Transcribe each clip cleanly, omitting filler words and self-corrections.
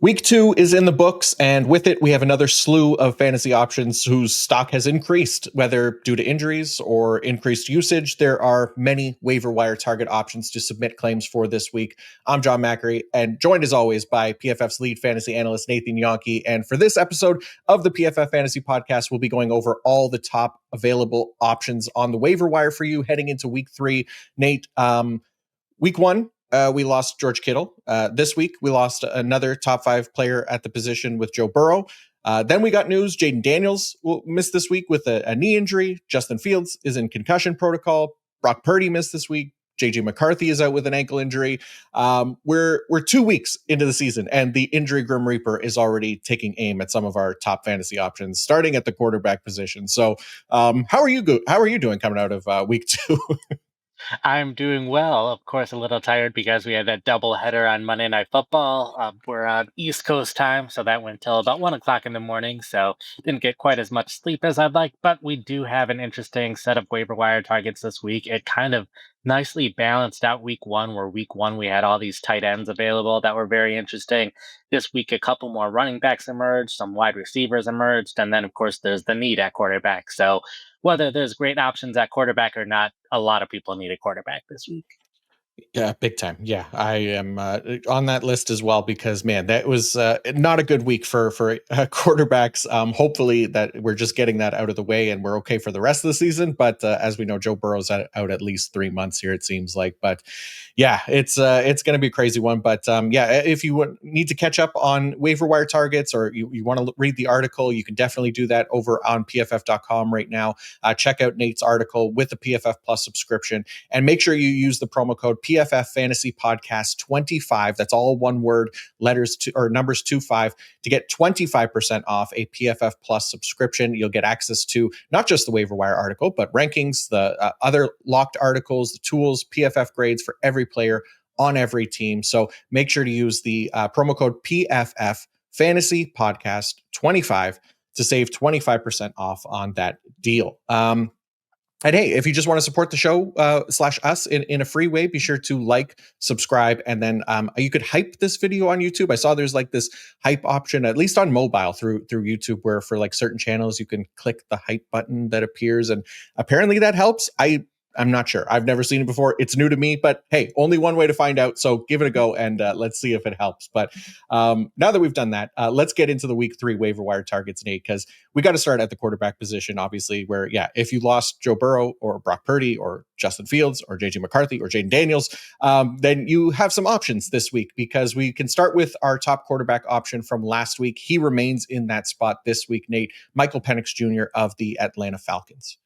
Week 2 is in the books, and with it, we have another slew of fantasy options whose stock has increased, whether due to injuries or increased usage. There are many waiver wire target options to submit claims for this week. I'm John Macri, and joined as always by PFF's lead fantasy analyst, Nathan Jahnke. And for this episode of the PFF Fantasy Podcast, we'll be going over all the top available options on the waiver wire for you heading into week 3. Nate, week 1, we lost George Kittle. This week, we lost another top 5 player at the position with Joe Burrow. Then we got news. Jaden Daniels will miss this week with a knee injury. Justin Fields is in concussion protocol. Brock Purdy missed this week. JJ McCarthy is out with an ankle injury. We're 2 weeks into the season, and the injury Grim Reaper is already taking aim at some of our top fantasy options, starting at the quarterback position. So, how are you doing coming out of week 2? I'm doing well. Of course, a little tired because we had that double header on Monday Night Football. We're on East Coast time, so that went till about 1 o'clock in the morning. So didn't get quite as much sleep as I'd like, but we do have an interesting set of waiver wire targets this week. It kind of nicely balanced out week 1, where week 1 we had all these tight ends available that were very interesting. This week, a couple more running backs emerged, some wide receivers emerged, and then of course there's the need at quarterback. So whether there's great options at quarterback or not, a lot of people need a quarterback this week. Yeah, big time. Yeah, I am on that list as well because man, that was not a good week for quarterbacks. Hopefully that we're just getting that out of the way and we're okay for the rest of the season. But as we know, Joe Burrow's out at least 3 months here. It seems like. But yeah, it's going to be a crazy one. But yeah, if you need to catch up on waiver wire targets or you want to read the article, you can definitely do that over on PFF.com right now. Check out Nate's article with the PFF Plus subscription. And make sure you use the promo code PFF Fantasy Podcast 25. That's all one word, numbers 25 to get 25% off a PFF Plus subscription. You'll get access to not just the waiver wire article, but rankings, the other locked articles, the tools, PFF grades for every player on every team. So make sure to use the promo code PFF Fantasy Podcast 25 to save 25% off on that deal. And hey, if you just want to support the show / us in a free way, be sure to like, subscribe, and then you could hype this video on YouTube. I saw there's like this hype option, at least on mobile through YouTube, where for like certain channels you can click the hype button that appears, and apparently that helps. I'm not sure. I've never seen it before. It's new to me, but hey, only one way to find out. So give it a go and let's see if it helps. But now that we've done that, let's get into the week 3 waiver wire targets, Nate, because we got to start at the quarterback position, obviously, where, yeah, if you lost Joe Burrow or Brock Purdy or Justin Fields or JJ McCarthy or Jaden Daniels, then you have some options this week because we can start with our top quarterback option from last week. He remains in that spot this week, Nate, Michael Penix Jr. of the Atlanta Falcons.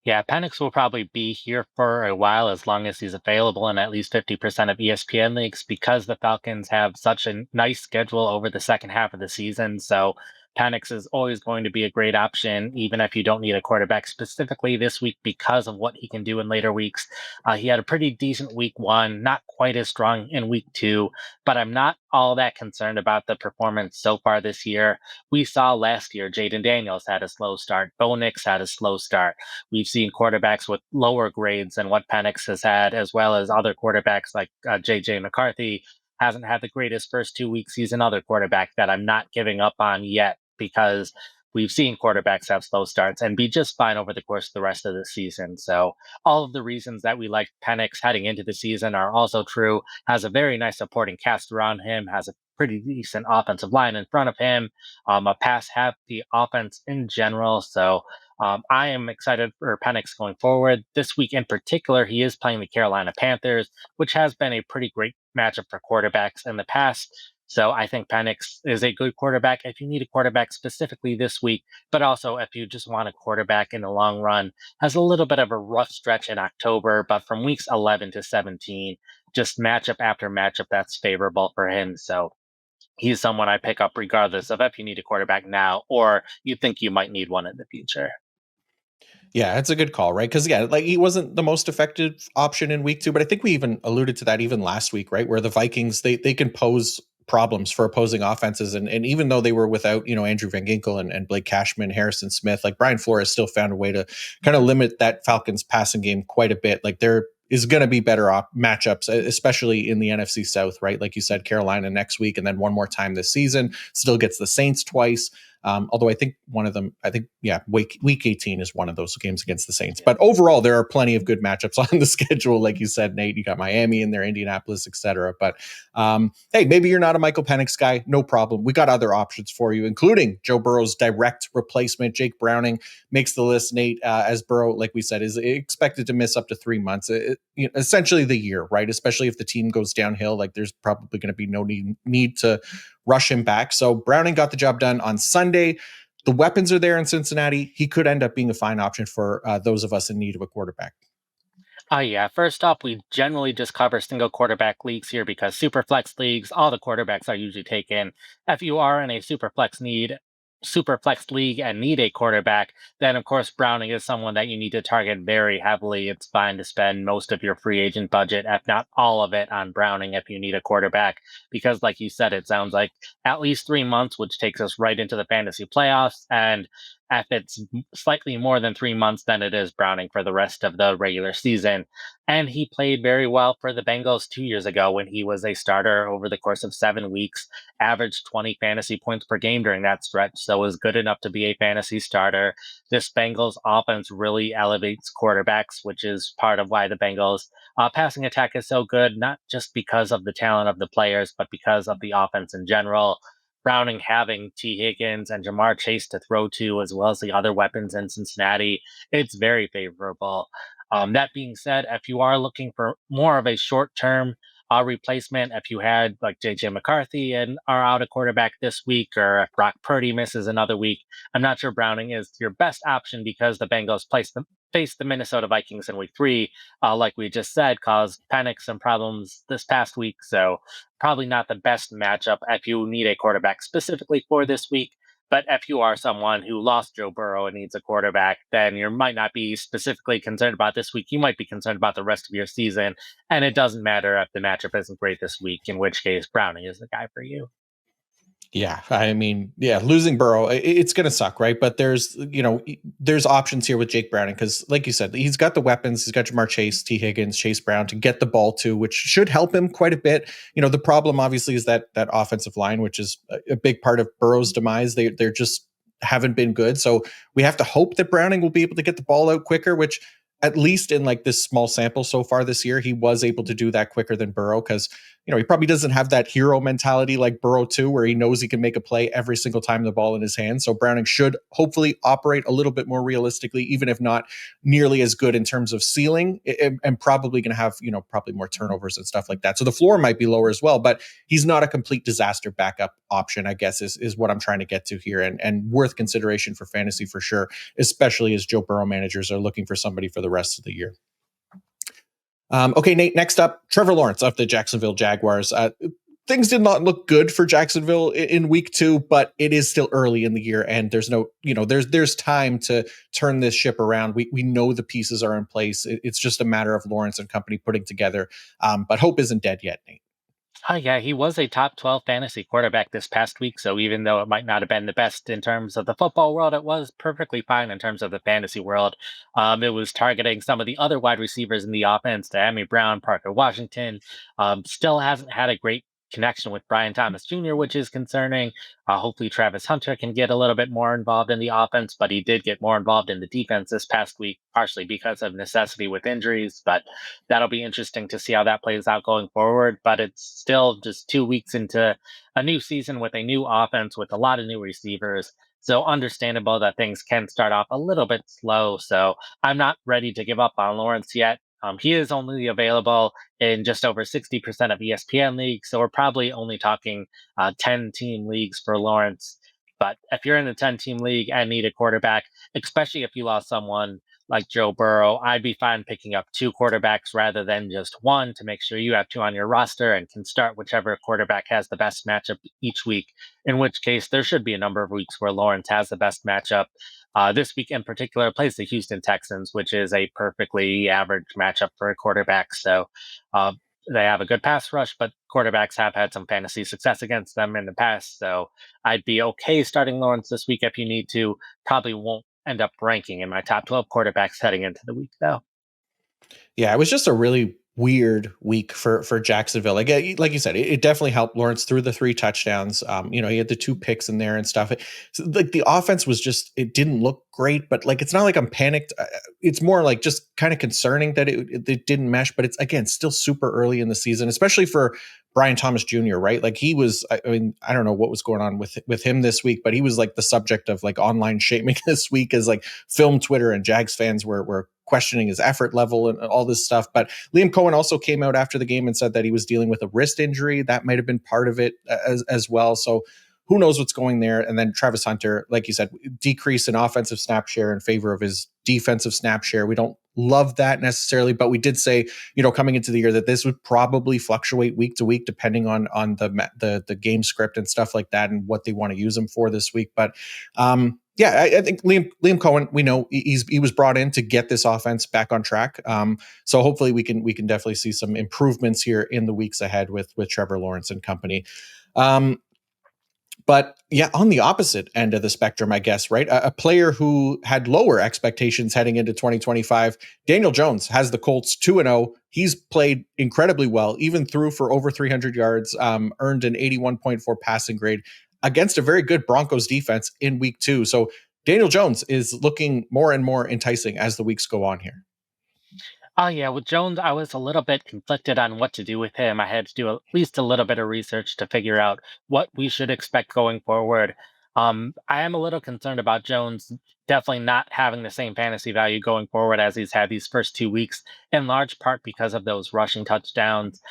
Yeah, Penix will probably be here for a while as long as he's available in at least 50% of ESPN leagues because the Falcons have such a nice schedule over the second half of the season. So Penix is always going to be a great option, even if you don't need a quarterback specifically this week because of what he can do in later weeks. He had a pretty decent week 1, not quite as strong in week 2, but I'm not all that concerned about the performance so far this year. We saw last year Jaden Daniels had a slow start. Bo Nix had a slow start. We've seen quarterbacks with lower grades than what Penix has had, as well as other quarterbacks like J.J. McCarthy hasn't had the greatest first 2 weeks. He's another quarterback that I'm not giving up on yet because we've seen quarterbacks have slow starts and be just fine over the course of the rest of the season. So all of the reasons that we like Penix heading into the season are also true. Has a very nice supporting cast around him, has a pretty decent offensive line in front of him, a pass happy offense in general. So I am excited for Penix going forward. This week in particular, he is playing the Carolina Panthers, which has been a pretty great matchup for quarterbacks in the past. So I think Penix is a good quarterback if you need a quarterback specifically this week, but also if you just want a quarterback in the long run. Has a little bit of a rough stretch in October, but from weeks 11 to 17, just matchup after matchup that's favorable for him. So he's someone I pick up regardless of if you need a quarterback now or you think you might need one in the future. Yeah, it's a good call, right? Because yeah, like he wasn't the most effective option in week 2, but I think we even alluded to that even last week, right? Where the Vikings they can pose problems for opposing offenses, and even though they were without Andrew Van Ginkel and Blake Cashman, Harrison Smith, like Brian Flores still found a way to kind of limit that Falcons passing game quite a bit. Like they're is going to be better matchups, especially in the NFC South, right? Like you said, Carolina next week, and then one more time this season. Still gets the Saints twice. Although I think one of them, week 18 is one of those games against the Saints. But overall, there are plenty of good matchups on the schedule. Like you said, Nate, you got Miami in there, Indianapolis, etc. But hey, maybe you're not a Michael Penix guy. No problem. We got other options for you, including Joe Burrow's direct replacement. Jake Browning makes the list, Nate, as Burrow, like we said, is expected to miss up to 3 months, essentially the year, right? Especially if the team goes downhill, like there's probably going to be no need to rush him back. So Browning got the job done on Sunday. The weapons are there in Cincinnati. He could end up being a fine option for those of us in need of a quarterback. Oh yeah. First off, we generally just cover single quarterback leagues here because super flex leagues, all the quarterbacks are usually taken. If you are in a super flex league and need a quarterback, then of course Browning is someone that you need to target very heavily. It's fine to spend most of your free agent budget, if not all of it, on Browning if you need a quarterback. Because like you said, it sounds like at least 3 months, which takes us right into the fantasy playoffs. And if it's slightly more than 3 months, then it is Browning for the rest of the regular season. And he played very well for the Bengals 2 years ago when he was a starter over the course of 7 weeks, averaged 20 fantasy points per game during that stretch, so was good enough to be a fantasy starter. This Bengals offense really elevates quarterbacks, which is part of why the Bengals passing attack is so good, not just because of the talent of the players, but because of the offense in general. Browning having T. Higgins and Jamar Chase to throw to, as well as the other weapons in Cincinnati, it's very favorable. That being said, if you are looking for more of a short term replacement, if you had like JJ McCarthy and are out a quarterback this week, or if Brock Purdy misses another week, I'm not sure Browning is your best option because the Bengals face the Minnesota Vikings in week 3, like we just said, caused Penix some problems this past week. So probably not the best matchup if you need a quarterback specifically for this week. But if you are someone who lost Joe Burrow and needs a quarterback, then you might not be specifically concerned about this week. You might be concerned about the rest of your season. And it doesn't matter if the matchup isn't great this week, in which case Browning is the guy for you. Yeah, I mean, yeah, losing Burrow, it's going to suck, right? But there's, there's options here with Jake Browning because, like you said, he's got the weapons. He's got Jamar Chase, T. Higgins, Chase Brown to get the ball to, which should help him quite a bit. The problem obviously is that offensive line, which is a big part of Burrow's demise. They're just haven't been good. So we have to hope that Browning will be able to get the ball out quicker, which at least in like this small sample so far this year, he was able to do that quicker than Burrow because he probably doesn't have that hero mentality like Burrow too, where he knows he can make a play every single time the ball in his hands. So Browning should hopefully operate a little bit more realistically, even if not nearly as good in terms of ceiling, and probably going to have, probably more turnovers and stuff like that. So the floor might be lower as well, but he's not a complete disaster backup option, I guess, is what I'm trying to get to here, and worth consideration for fantasy for sure, especially as Joe Burrow managers are looking for somebody for the rest of the year. Okay, Nate, next up, Trevor Lawrence of the Jacksonville Jaguars. Things did not look good for Jacksonville in week 2, but it is still early in the year and there's no, there's time to turn this ship around. We know the pieces are in place. It's just a matter of Lawrence and company putting together. But hope isn't dead yet, Nate. Oh, yeah, he was a top 12 fantasy quarterback this past week. So even though it might not have been the best in terms of the football world, it was perfectly fine in terms of the fantasy world. It was targeting some of the other wide receivers in the offense, Diami Brown, Parker Washington. Still hasn't had a great connection with Brian Thomas Jr., which is concerning. Hopefully, Travis Hunter can get a little bit more involved in the offense, but he did get more involved in the defense this past week, partially because of necessity with injuries. But that'll be interesting to see how that plays out going forward. But it's still just 2 weeks into a new season with a new offense with a lot of new receivers. So understandable that things can start off a little bit slow. So I'm not ready to give up on Lawrence yet. He is only available in just over 60% of ESPN leagues. So we're probably only talking 10 team leagues for Lawrence. But if you're in a 10-team league and need a quarterback, especially if you lost someone like Joe Burrow, I'd be fine picking up 2 quarterbacks rather than just one to make sure you have 2 on your roster and can start whichever quarterback has the best matchup each week. In which case, there should be a number of weeks where Lawrence has the best matchup. This week in particular, plays the Houston Texans, which is a perfectly average matchup for a quarterback. So uh, they have a good pass rush, but quarterbacks have had some fantasy success against them in the past. So I'd be okay starting Lawrence this week if you need to. Probably won't end up ranking in my top 12 quarterbacks heading into the week, though. Yeah, it was just a really weird week for Jacksonville. Like you said, it definitely helped Lawrence through the 3 touchdowns. He had the 2 picks in there and stuff. So, like the offense was just it didn't look great, but like it's not like I'm panicked. It's more like just kind of concerning that it didn't mesh. But it's again still super early in the season, especially for Brian Thomas Jr. Right? Like he was. I mean, I don't know what was going on with him this week, but he was like the subject of like online shaming this week as like film Twitter and Jags fans were questioning his effort level and all this stuff. But Liam Cohen also came out after the game and said that he was dealing with a wrist injury. That might have been part of it as well. So who knows what's going there? And then Travis Hunter, like you said, decrease in offensive snap share in favor of his defensive snap share. We don't love that necessarily, but we did say, coming into the year that this would probably fluctuate week to week depending on the game script and stuff like that and what they want to use him for this week. But yeah, I think Liam Cohen, we know he was brought in to get this offense back on track. So hopefully we can definitely see some improvements here in the weeks ahead with Trevor Lawrence and company. But yeah, on the opposite end of the spectrum, I guess, right? A player who had lower expectations heading into 2025, Daniel Jones has the Colts 2-0. He's played incredibly well, even threw for over 300 yards, earned an 81.4 passing grade against a very good Broncos defense in week 2. So Daniel Jones is looking more and more enticing as the weeks go on here. Oh yeah, with Jones, I was a little bit conflicted on what to do with him. I had to do at least a little bit of research to figure out what we should expect going forward. I am a little concerned about Jones definitely not having the same fantasy value going forward as he's had these first 2 weeks, in large part because of those rushing touchdowns.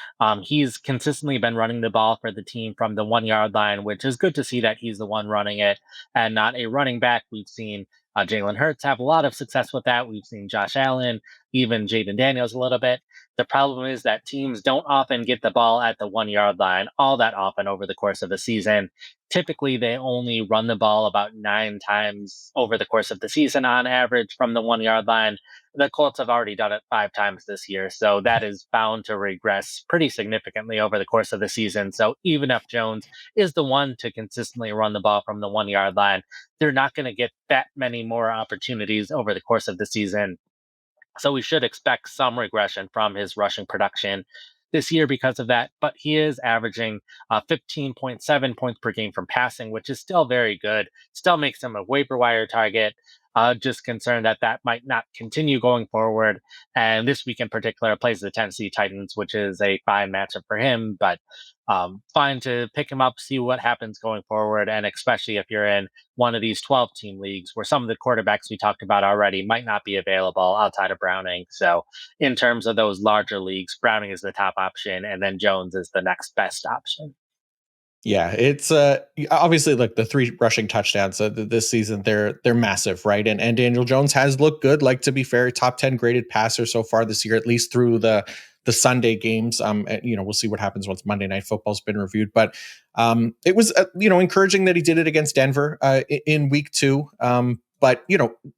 He's consistently been running the ball for the team from the 1 yard line, which is good to see that he's the one running it and not a running back. We've seen Jalen Hurts have a lot of success with that. We've seen Josh Allen, even Jaden Daniels a little bit. The problem is that teams don't often get the ball at the 1 yard line all that often over the course of the season. Typically, they only run the ball about 9 times over the course of the season on average from the 1 yard line. The Colts have already done it 5 times this year, so that is bound to regress pretty significantly over the course of the season. So even if Jones is the one to consistently run the ball from the 1 yard line, they're not going to get that many more opportunities over the course of the season, so we should expect some regression from his rushing production this year because of that. But he is averaging 15.7 points per game from passing, which is still very good. Still makes him a waiver wire target. Just concerned that that might not continue going forward. And this week in particular plays the Tennessee Titans, which is a fine matchup for him. But fine to pick him up, see what happens going forward. And especially if you're in one of these 12-team leagues where some of the quarterbacks we talked about already might not be available outside of Browning. So, in terms of those larger leagues, Browning is the top option, and then Jones is the next best option. Yeah, it's obviously like the 3 rushing touchdowns this season. They're massive, right? And Daniel Jones has looked good. Like to be fair, top 10 graded passer so far this year, at least through the Sunday games. We'll see what happens once Monday Night Football's been reviewed. But it was encouraging that he did it against Denver in week 2. But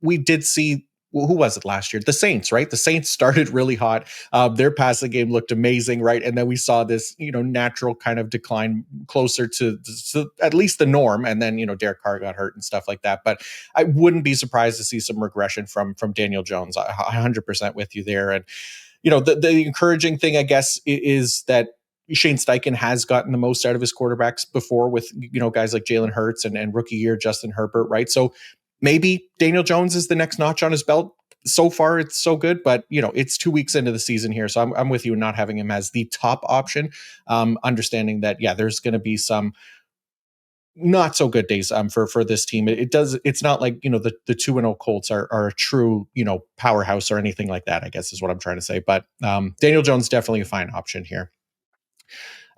we did see who was it last year? The Saints, right? The Saints started really hot. Their passing game looked amazing, right? And then we saw this, natural kind of decline closer to at least the norm. And then, Derek Carr got hurt and stuff like that. But I wouldn't be surprised to see some regression from Daniel Jones. 100% with you there. And the encouraging thing, I guess, is that Shane Steichen has gotten the most out of his quarterbacks before with guys like Jalen Hurts and rookie year Justin Herbert, right? So maybe Daniel Jones is the next notch on his belt. So far, it's so good, but it's 2 weeks into the season here, so I'm with you not having him as the top option. Understanding that, yeah, there's going to be some not so good days for this team. It's not like the 2-0 Colts are a true powerhouse or anything like that, I guess is what I'm trying to say. But Daniel Jones definitely a fine option here.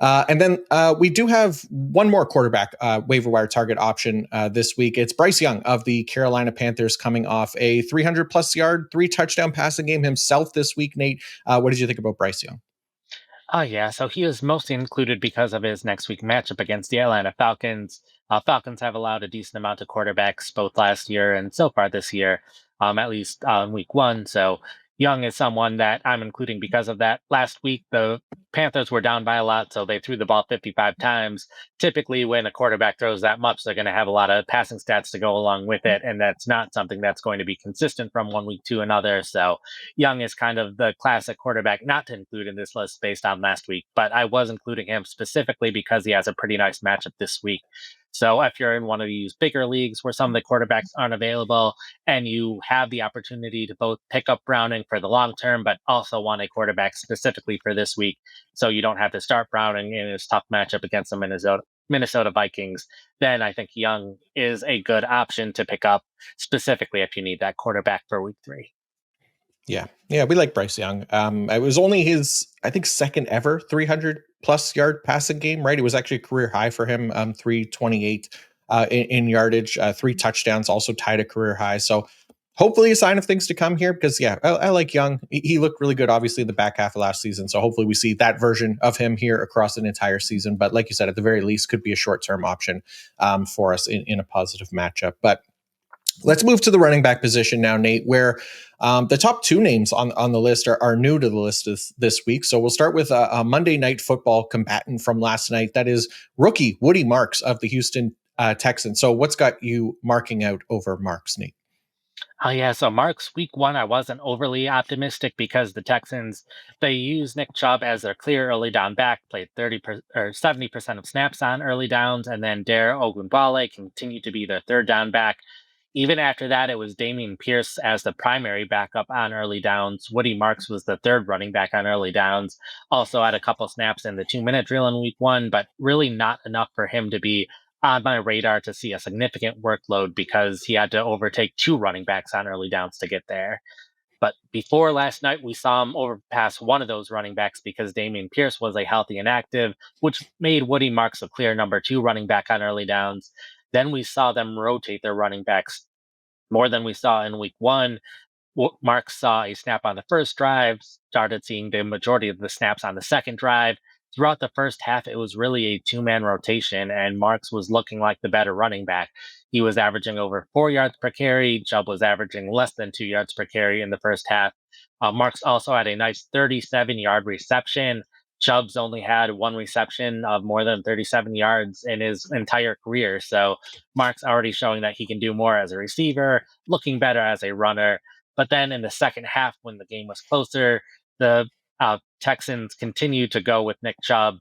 And then we do have one more quarterback waiver wire target option this week. It's Bryce Young of the Carolina Panthers, coming off a 300 plus yard, 3 touchdown passing game himself this week. Nate, what did you think about Bryce Young? Oh yeah, so he is mostly included because of his next week matchup against the Atlanta Falcons. Falcons have allowed a decent amount of quarterbacks both last year and so far this year, at least week 1. So Young is someone that I'm including because of that. Last week, the Panthers were down by a lot, so they threw the ball 55 times. Typically, when a quarterback throws that much, they're going to have a lot of passing stats to go along with it, and that's not something that's going to be consistent from one week to another. So, Young is kind of the classic quarterback not to include in this list based on last week, but I was including him specifically because he has a pretty nice matchup this week. So, if you're in one of these bigger leagues where some of the quarterbacks aren't available, and you have the opportunity to both pick up Browning for the long term, but also want a quarterback specifically for this week, so you don't have to start Browning in his tough matchup against the Minnesota Vikings. Then I think Young is a good option to pick up, specifically if you need that quarterback for week 3. Yeah. Yeah, we like Bryce Young. It was only his, I think, second ever 300 plus yard passing game, right? It was actually a career high for him, 328 in yardage, 3 touchdowns, also tied a career high. So hopefully a sign of things to come here because, yeah, I like Young. He looked really good, obviously, in the back half of last season. So hopefully we see that version of him here across an entire season. But like you said, at the very least, could be a short term option for us in a positive matchup. But let's move to the running back position now, Nate, where the top two names on the list are new to the list this week. So we'll start with a Monday Night Football combatant from last night. That is rookie Woody Marks of the Houston Texans. So what's got you marking out over Marks, Nate? Oh yeah, so Mark's week 1, I wasn't overly optimistic because the Texans they use Nick Chubb as their clear early down back, played 70% of snaps on early downs, and then Dare Ogunbale continued to be their third down back. Even after that, it was Damian Pierce as the primary backup on early downs. Woody Marks was the third running back on early downs. Also had a couple snaps in the 2 minute drill in week 1, but really not enough for him to be on my radar to see a significant workload because he had to overtake 2 running backs on early downs to get there. But before last night, we saw him overpass one of those running backs because Damian Pierce was a healthy and active, which made Woody Marks a clear number 2 running back on early downs. Then we saw them rotate their running backs more than we saw in week 1. Mark saw a snap on the first drive, started seeing the majority of the snaps on the second drive. Throughout the first half, it was really a 2 man rotation, and Marks was looking like the better running back. He was averaging over 4 yards per carry. Chubb was averaging less than 2 yards per carry in the first half. Marks also had a nice 37-yard reception. Chubb's only had one reception of more than 37 yards in his entire career. So Mark's already showing that he can do more as a receiver, looking better as a runner. But then in the second half, when the game was closer, the Texans continued to go with Nick Chubb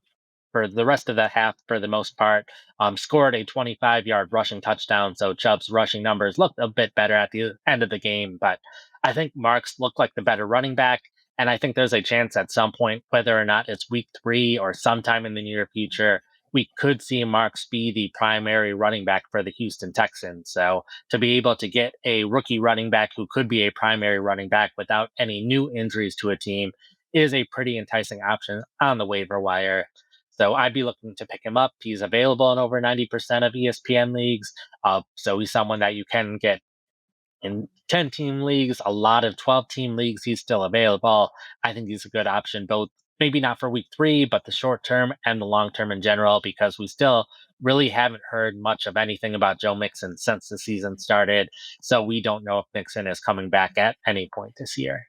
for the rest of the half for the most part. Scored a 25-yard rushing touchdown, so Chubb's rushing numbers looked a bit better at the end of the game. But I think Marks looked like the better running back, and I think there's a chance at some point, whether or not it's week 3 or sometime in the near future, we could see Marks be the primary running back for the Houston Texans. So to be able to get a rookie running back who could be a primary running back without any new injuries to a team is a pretty enticing option on the waiver wire. So I'd be looking to pick him up. He's available in over 90% of ESPN leagues. So he's someone that you can get in 10-team leagues, a lot of 12-team leagues. He's still available. I think he's a good option, both maybe not for week 3, but the short term and the long term in general, because we still really haven't heard much of anything about Joe Mixon since the season started. So we don't know if Mixon is coming back at any point this year.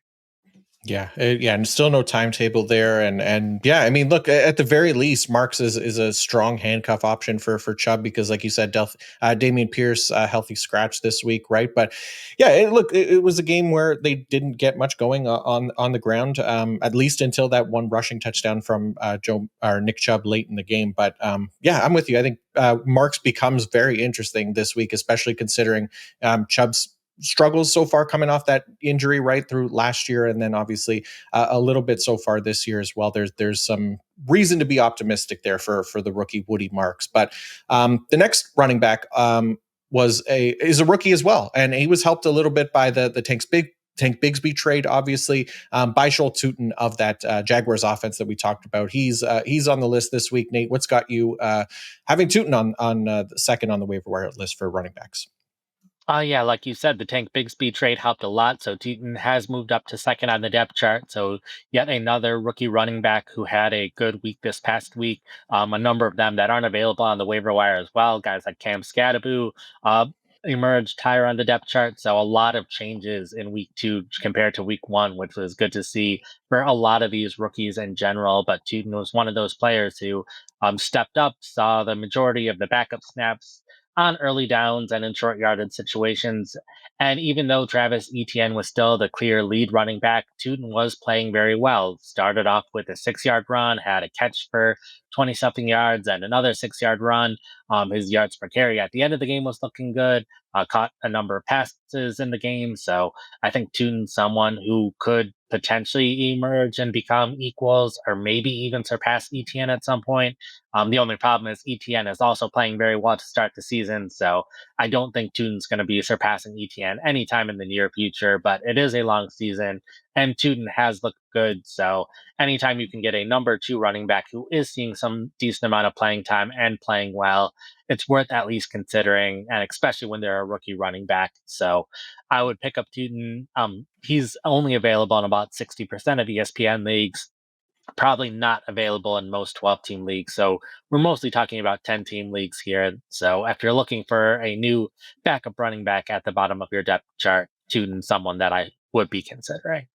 Yeah, yeah, and still no timetable there, and yeah, I mean, look, at the very least, Marks is a strong handcuff option for Chubb because, like you said, Damian Pierce healthy scratch this week, right? But yeah, it was a game where they didn't get much going on the ground, at least until that one rushing touchdown from Joe or Nick Chubb late in the game. But yeah, I'm with you. I think Marks becomes very interesting this week, especially considering Chubb's struggles so far coming off that injury right through last year and then obviously a little bit so far this year as well. There's some reason to be optimistic there for the rookie Woody Marks. But the next running back is a rookie as well, and he was helped a little bit by the Tank Bigsby trade, obviously, by Joel Tootin of that Jaguars offense that we talked about. He's on the list this week. Nate, what's got you having Tootin on the second on the waiver wire list for running backs? Yeah, like you said, the Tank Bigsby trade helped a lot. So Teton has moved up to second on the depth chart. So yet another rookie running back who had a good week this past week. A number of them that aren't available on the waiver wire as well. Guys like Cam Scadaboo. emerged higher on the depth chart. So a lot of changes in week two compared to week one, which was good to see for a lot of these rookies in general. But Tootin was one of those players who stepped up, saw the majority of the backup snaps on early downs and in short yardage situations. And even though Travis Etienne was still the clear lead running back, Tootin was playing very well. Started off with a 6 yard run, had a catch for 20 something yards, and another 6 yard run. His yards per carry at the end of the game was looking good. Caught a number of passes in the game. So I think Tootin's someone who could potentially emerge and become equals or maybe even surpass ETN at some point. The only problem is ETN is also playing very well to start the season. So I don't think Tootin's going to be surpassing ETN anytime in the near future, but it is a long season and Tootin has looked good. So anytime you can get a number two running back who is seeing some decent amount of playing time and playing well, it's worth at least considering, and especially when they're a rookie running back. So I would pick up Tootin. He's only available in about 60% of ESPN leagues, probably not available in most 12-team leagues. So we're mostly talking about 10-team leagues here. So if you're looking for a new backup running back at the bottom of your depth chart, Tootin's someone that I would be considering.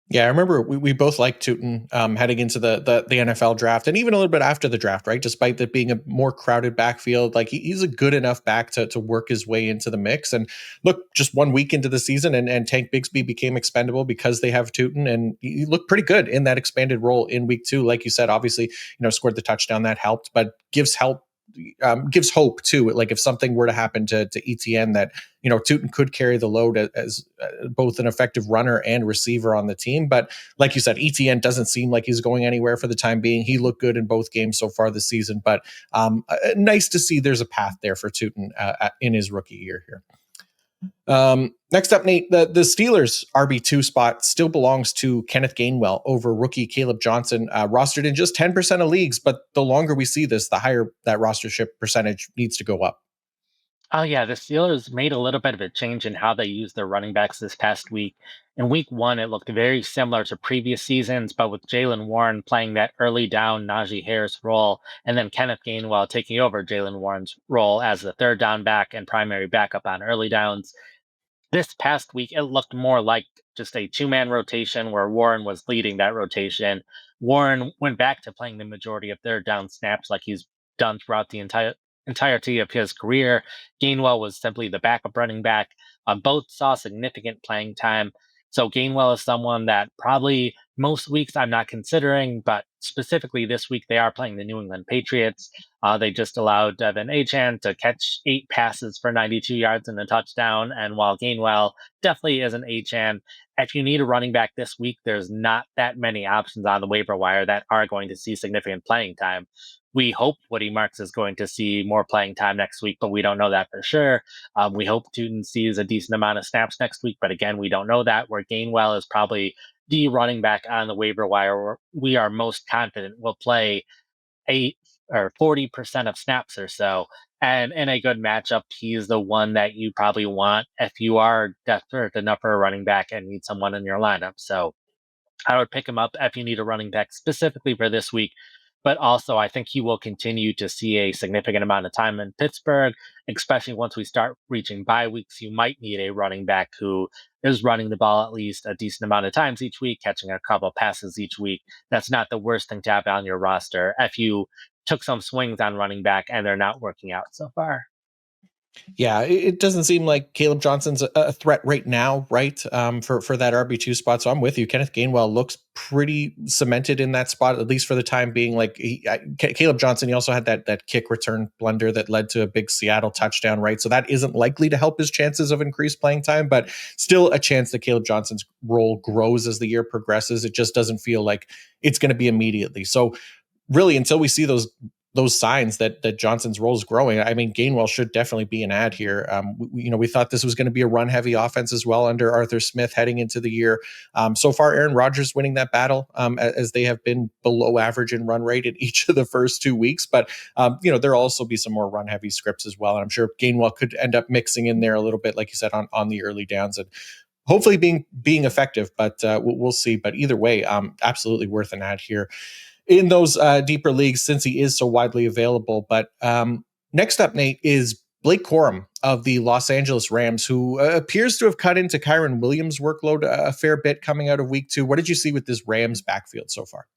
Yeah, I remember we both liked Tootin heading into the NFL draft and even a little bit after the draft, right? Despite that being a more crowded backfield, like he's a good enough back to work his way into the mix. And look, just 1 week into the season, and Tank Bigsby became expendable because they have Tootin, and he looked pretty good in that expanded role in week two. Like you said, obviously, scored the touchdown that helped, but gives hope too. Like if something were to happen to ETN, that Tootin could carry the load as both an effective runner and receiver on the team. But like you said, ETN doesn't seem like he's going anywhere for the time being. He looked good in both games so far this season, but nice to see there's a path there for Tootin in his rookie year here. Next up, Nate, the Steelers RB2 spot still belongs to Kenneth Gainwell over rookie Caleb Johnson, rostered in just 10% of leagues. But the longer we see this, the higher that rostership percentage needs to go up. Oh yeah, the Steelers made a little bit of a change in how they used their running backs this past week. In week one, it looked very similar to previous seasons, but with Jalen Warren playing that early down Najee Harris role, and then Kenneth Gainwell taking over Jalen Warren's role as the third down back and primary backup on early downs. This past week, it looked more like just a two-man rotation where Warren was leading that rotation. Warren went back to playing the majority of third down snaps like he's done throughout the entirety of his career. Gainwell was simply the backup running back. Both saw significant playing time. So Gainwell is someone that probably most weeks I'm not considering, but specifically this week they are playing the New England Patriots. They just allowed Devin Achan to catch 8 passes for 92 yards and a touchdown. And while Gainwell definitely is an Achan, if you need a running back this week, there's not that many options on the waiver wire that are going to see significant playing time. We hope Woody Marks is going to see more playing time next week, but we don't know that for sure. We hope Tootin sees a decent amount of snaps next week, but again, we don't know that. Where Gainwell is probably the running back on the waiver wire, where we are most confident will play 8 or 40% of snaps or so. And in a good matchup, he's the one that you probably want if you are desperate enough for a running back and need someone in your lineup. So I would pick him up if you need a running back specifically for this week. But also, I think he will continue to see a significant amount of time in Pittsburgh, especially once we start reaching bye weeks. You might need a running back who is running the ball at least a decent amount of times each week, catching a couple passes each week. That's not the worst thing to have on your roster if you took some swings on running back and they're not working out so far. Yeah, it doesn't seem like Caleb Johnson's a threat right now, right? For that RB2 spot. So I'm with you. Kenneth Gainwell looks pretty cemented in that spot, at least for the time being. Like Caleb Johnson, he also had that kick return blunder that led to a big Seattle touchdown, right? So that isn't likely to help his chances of increased playing time, but still a chance that Caleb Johnson's role grows as the year progresses. It just doesn't feel like it's going to be immediately. So really, until we see those signs that Johnson's role is growing, I mean, Gainwell should definitely be an ad here. We thought this was going to be a run heavy offense as well under Arthur Smith heading into the year. So far, Aaron Rodgers winning that battle, as they have been below average in run rate in each of the first 2 weeks. But there'll also be some more run heavy scripts as well, and I'm sure Gainwell could end up mixing in there a little bit, like you said, on the early downs, and hopefully being effective. But we'll see. But either way, absolutely worth an ad here in those deeper leagues, since he is so widely available. But next up, Nate, is Blake Corum of the Los Angeles Rams, who appears to have cut into Kyron Williams' workload a fair bit coming out of week 2. What did you see with this Rams backfield so far?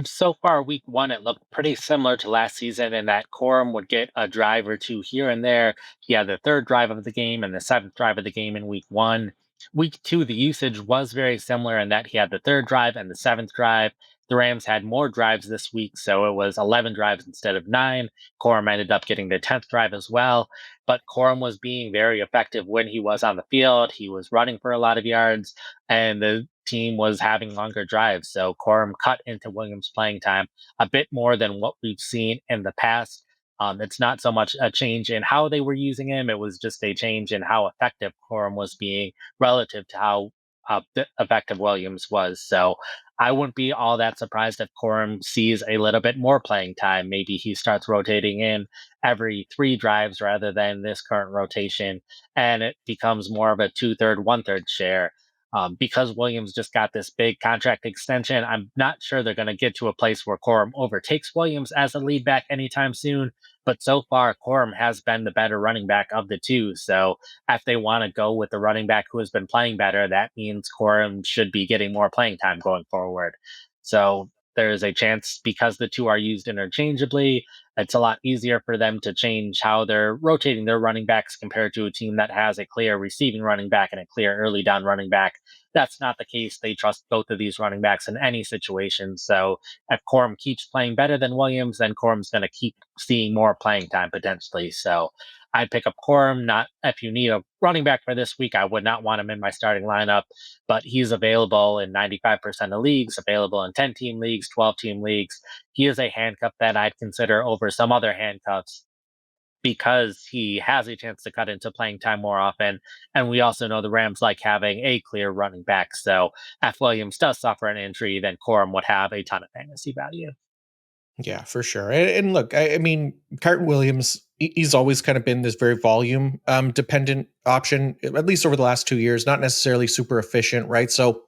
So far, week one, it looked pretty similar to last season in that Corum would get a drive or two here and there. He had the third drive of the game and the seventh drive of the game in week one. Week two, the usage was very similar in that he had the third drive and the seventh drive. The Rams had more drives this week, so it was 11 drives instead of nine. Corum ended up getting the 10th drive as well, but Corum was being very effective when he was on the field. He was running for a lot of yards and the team was having longer drives. So Corum cut into Williams' playing time a bit more than what we've seen in the past. It's not so much a change in how they were using him; it was just a change in how effective Corum was being relative to how effective Williams was. So I wouldn't be all that surprised if Corum sees a little bit more playing time. Maybe he starts rotating in every three drives rather than this current rotation, and it becomes more of a two-third, one-third share. Because Williams just got this big contract extension, I'm not sure they're going to get to a place where Corum overtakes Williams as a lead back anytime soon. But so far, Corum has been the better running back of the two. So if they want to go with the running back who has been playing better, that means Corum should be getting more playing time going forward. So there is a chance because the two are used interchangeably, it's a lot easier for them to change how they're rotating their running backs compared to a team that has a clear receiving running back and a clear early down running back. That's not the case. They trust both of these running backs in any situation. So if Corum keeps playing better than Williams, then Corum's going to keep seeing more playing time potentially. So I'd pick up Corum. Not if you need a running back for this week, I would not want him in my starting lineup, but he's available in 95% of leagues, available in 10-team leagues, 12-team leagues. He is a handcuff that I'd consider over some other handcuffs because he has a chance to cut into playing time more often. And we also know the Rams like having a clear running back. So if Williams does suffer an injury, then Corum would have a ton of fantasy value. Yeah, for sure. And look, I mean, Carton Williams, he's always kind of been this very volume dependent option, at least over the last 2 years, not necessarily super efficient, right? So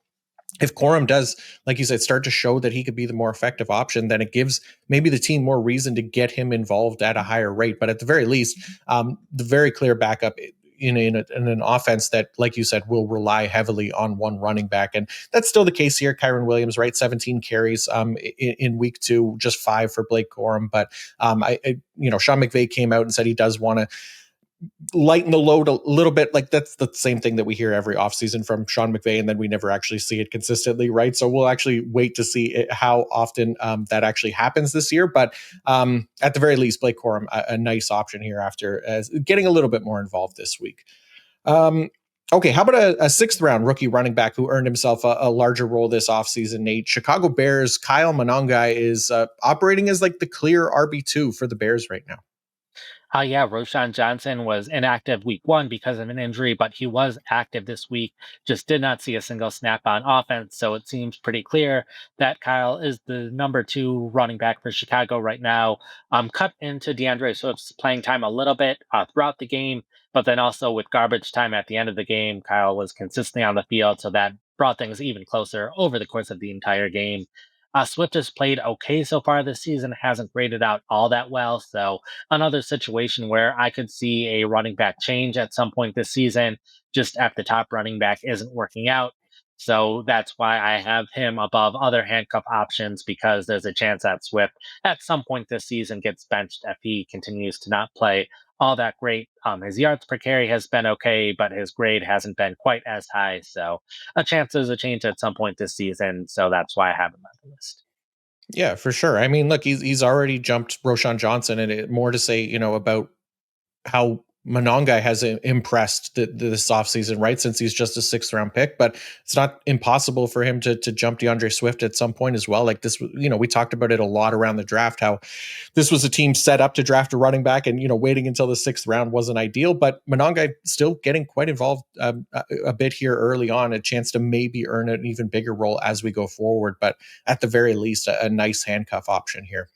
if Corum does, like you said, start to show that he could be the more effective option, then it gives maybe the team more reason to get him involved at a higher rate. But at the very least, the very clear backup in an offense that, like you said, will rely heavily on one running back. And that's still the case here. Kyron Williams, right? 17 carries in week 2, just 5 for Blake Corum. But Sean McVay came out and said he does want to lighten the load a little bit. Like that's the same thing that we hear every offseason from Sean McVay, and then we never actually see it consistently, right? So we'll actually wait to see how often that actually happens this year. But at the very least, Blake Corum, a nice option here after getting a little bit more involved this week. Okay, how about a sixth round rookie running back who earned himself a larger role this offseason, Nate? Chicago Bears, Kyle Monangai is operating as like the clear RB2 for the Bears right now. Yeah, Roshan Johnson was inactive week one because of an injury, but he was active this week. Just did not see a single snap on offense. So it seems pretty clear that Kyle is the number two running back for Chicago right now. Cut into DeAndre Swift's playing time a little bit throughout the game, but then also with garbage time at the end of the game, Kyle was consistently on the field. So that brought things even closer over the course of the entire game. Swift has played okay so far this season, hasn't graded out all that well. So another situation where I could see a running back change at some point this season, just if the top running back isn't working out. So that's why I have him above other handcuff options because there's a chance that Swift at some point this season gets benched if he continues to not play all that great. His yards per carry has been okay, but his grade hasn't been quite as high. So a chance there's a change at some point this season. So that's why I have him on the list. Yeah, for sure. I mean, look, he's already jumped Roshan Johnson, and more to say, about how Monongai has impressed this offseason, right? Since he's just a sixth round pick, but it's not impossible for him to jump DeAndre Swift at some point as well. Like this, we talked about it a lot around the draft, how this was a team set up to draft a running back, and waiting until the sixth round wasn't ideal. But Monongai still getting quite involved a bit here early on, a chance to maybe earn an even bigger role as we go forward. But at the very least, a nice handcuff option here.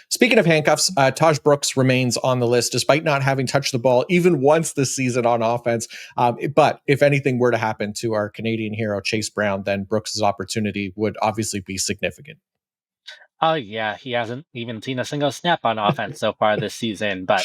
Speaking of handcuffs, Taj Brooks remains on the list despite not having touched the ball even once this season on offense. But if anything were to happen to our Canadian hero, Chase Brown, then Brooks's opportunity would obviously be significant. Oh yeah, he hasn't even seen a single snap on offense so far this season. But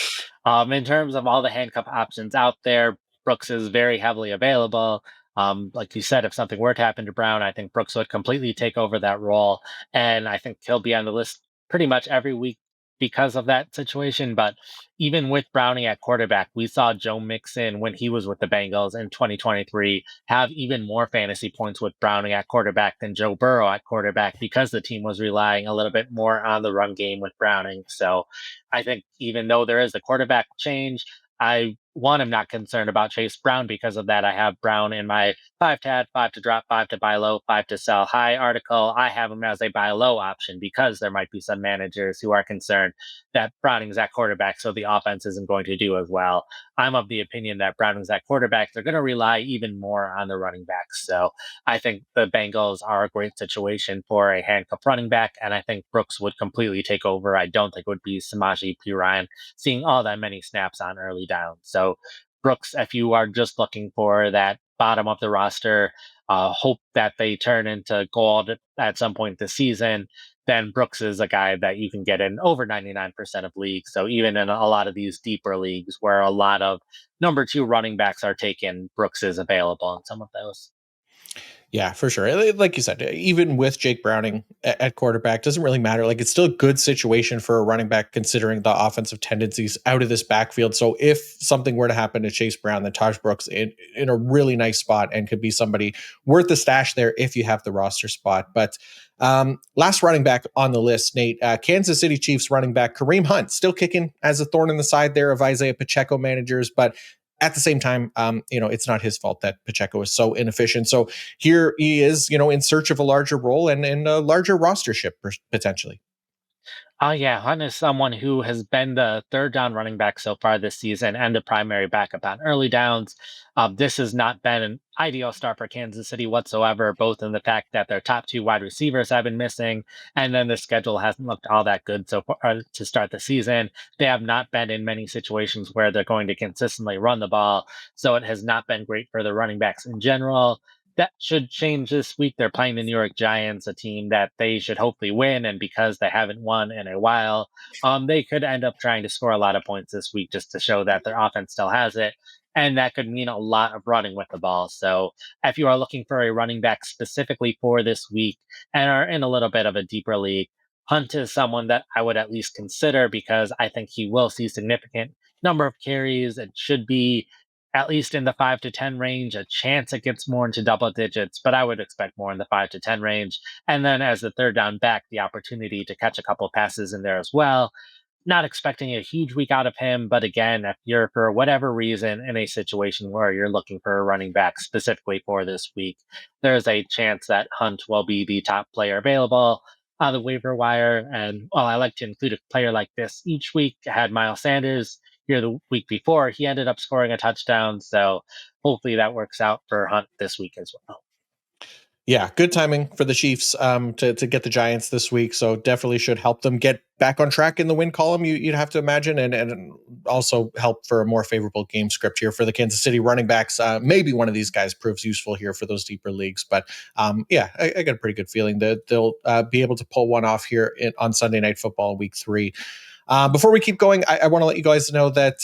in terms of all the handcuff options out there, Brooks is very heavily available. Like you said, if something were to happen to Brown, I think Brooks would completely take over that role, and I think he'll be on the list pretty much every week because of that situation. But even with Browning at quarterback, we saw Joe Mixon when he was with the Bengals in 2023 have even more fantasy points with Browning at quarterback than Joe Burrow at quarterback because the team was relying a little bit more on the run game with Browning. So I think even though there is a quarterback change, I'm not concerned about Chase Brown because of that. I have Brown in my five to add, five to drop, five to buy low, five to sell high article. I have him as a buy low option because there might be some managers who are concerned that Browning's at quarterback, so the offense isn't going to do as well. I'm of the opinion that Browning's at quarterback. They're going to rely even more on the running backs. So I think the Bengals are a great situation for a handcuff running back, and I think Brooks would completely take over. I don't think it would be Samaje Perine seeing all that many snaps on early down. So Brooks, if you are just looking for that bottom of the roster, hope that they turn into gold at some point this season, then Brooks is a guy that you can get in over 99% of leagues. So even in a lot of these deeper leagues where a lot of number two running backs are taken, Brooks is available in some of those. Yeah, for sure. Like you said, even with Jake Browning at quarterback, doesn't really matter. Like it's still a good situation for a running back considering the offensive tendencies out of this backfield. So if something were to happen to Chase Brown, then Taj Brooks in a really nice spot and could be somebody worth the stash there if you have the roster spot. But last running back on the list, Nate, Kansas City Chiefs running back Kareem Hunt, still kicking as a thorn in the side there of Isaiah Pacheco managers, but at the same time, it's not his fault that Pacheco is so inefficient. So here he is, in search of a larger role and a larger rostership potentially. Oh yeah, Hunt is someone who has been the third down running back so far this season and the primary backup on early downs. This has not been an ideal start for Kansas City whatsoever, both in the fact that their top two wide receivers have been missing, and then the schedule hasn't looked all that good so far to start the season. They have not been in many situations where they're going to consistently run the ball, so it has not been great for the running backs in general. That should change this week. They're playing the New York Giants, a team that they should hopefully win. And because they haven't won in a while, they could end up trying to score a lot of points this week just to show that their offense still has it. And that could mean a lot of running with the ball. So if you are looking for a running back specifically for this week and are in a little bit of a deeper league, Hunt is someone that I would at least consider because I think he will see significant number of carries. It should be at least in the 5 to 10 range, a chance it gets more into double digits, but I would expect more in the 5 to 10 range. And then as the third down back, the opportunity to catch a couple passes in there as well. Not expecting a huge week out of him, but again, if you're for whatever reason in a situation where you're looking for a running back specifically for this week, there's a chance that Hunt will be the top player available on the waiver wire. And well, I like to include a player like this each week. I had Miles Sanders here the week before. He ended up scoring a touchdown, so hopefully that works out for Hunt this week as well. Yeah, good timing for the Chiefs to get the Giants this week. So definitely should help them get back on track in the win column. You'd have to imagine, and also help for a more favorable game script here for the Kansas City running backs. Maybe one of these guys proves useful here for those deeper leagues. But yeah, I got a pretty good feeling that they'll be able to pull one off here on Sunday Night Football Week 3. Before we keep going, I want to let you guys know that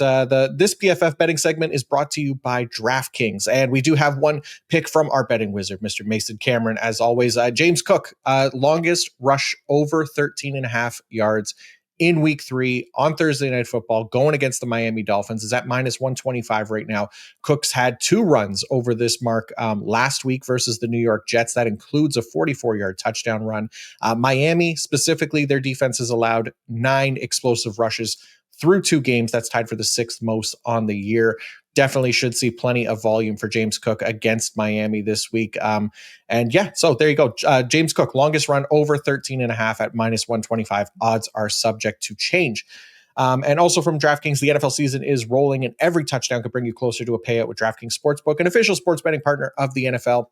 this PFF betting segment is brought to you by DraftKings, and we do have one pick from our betting wizard, Mr. Mason Cameron. As always, James Cook, longest rush over 13 and a half yards in week 3 on Thursday Night Football, going against the Miami Dolphins, is at minus 125 right now. Cook's had 2 runs over this mark last week versus the New York Jets. That includes a 44-yard touchdown run. Miami, specifically, their defense has allowed 9 explosive rushes through 2 games. That's tied for the 6th most on the year. Definitely should see plenty of volume for James Cook against Miami this week. And yeah, so there you go. James Cook, longest run over 13 and a half at minus 125. Odds are subject to change. And also from DraftKings, the NFL season is rolling, and every touchdown could bring you closer to a payout with DraftKings Sportsbook, an official sports betting partner of the NFL.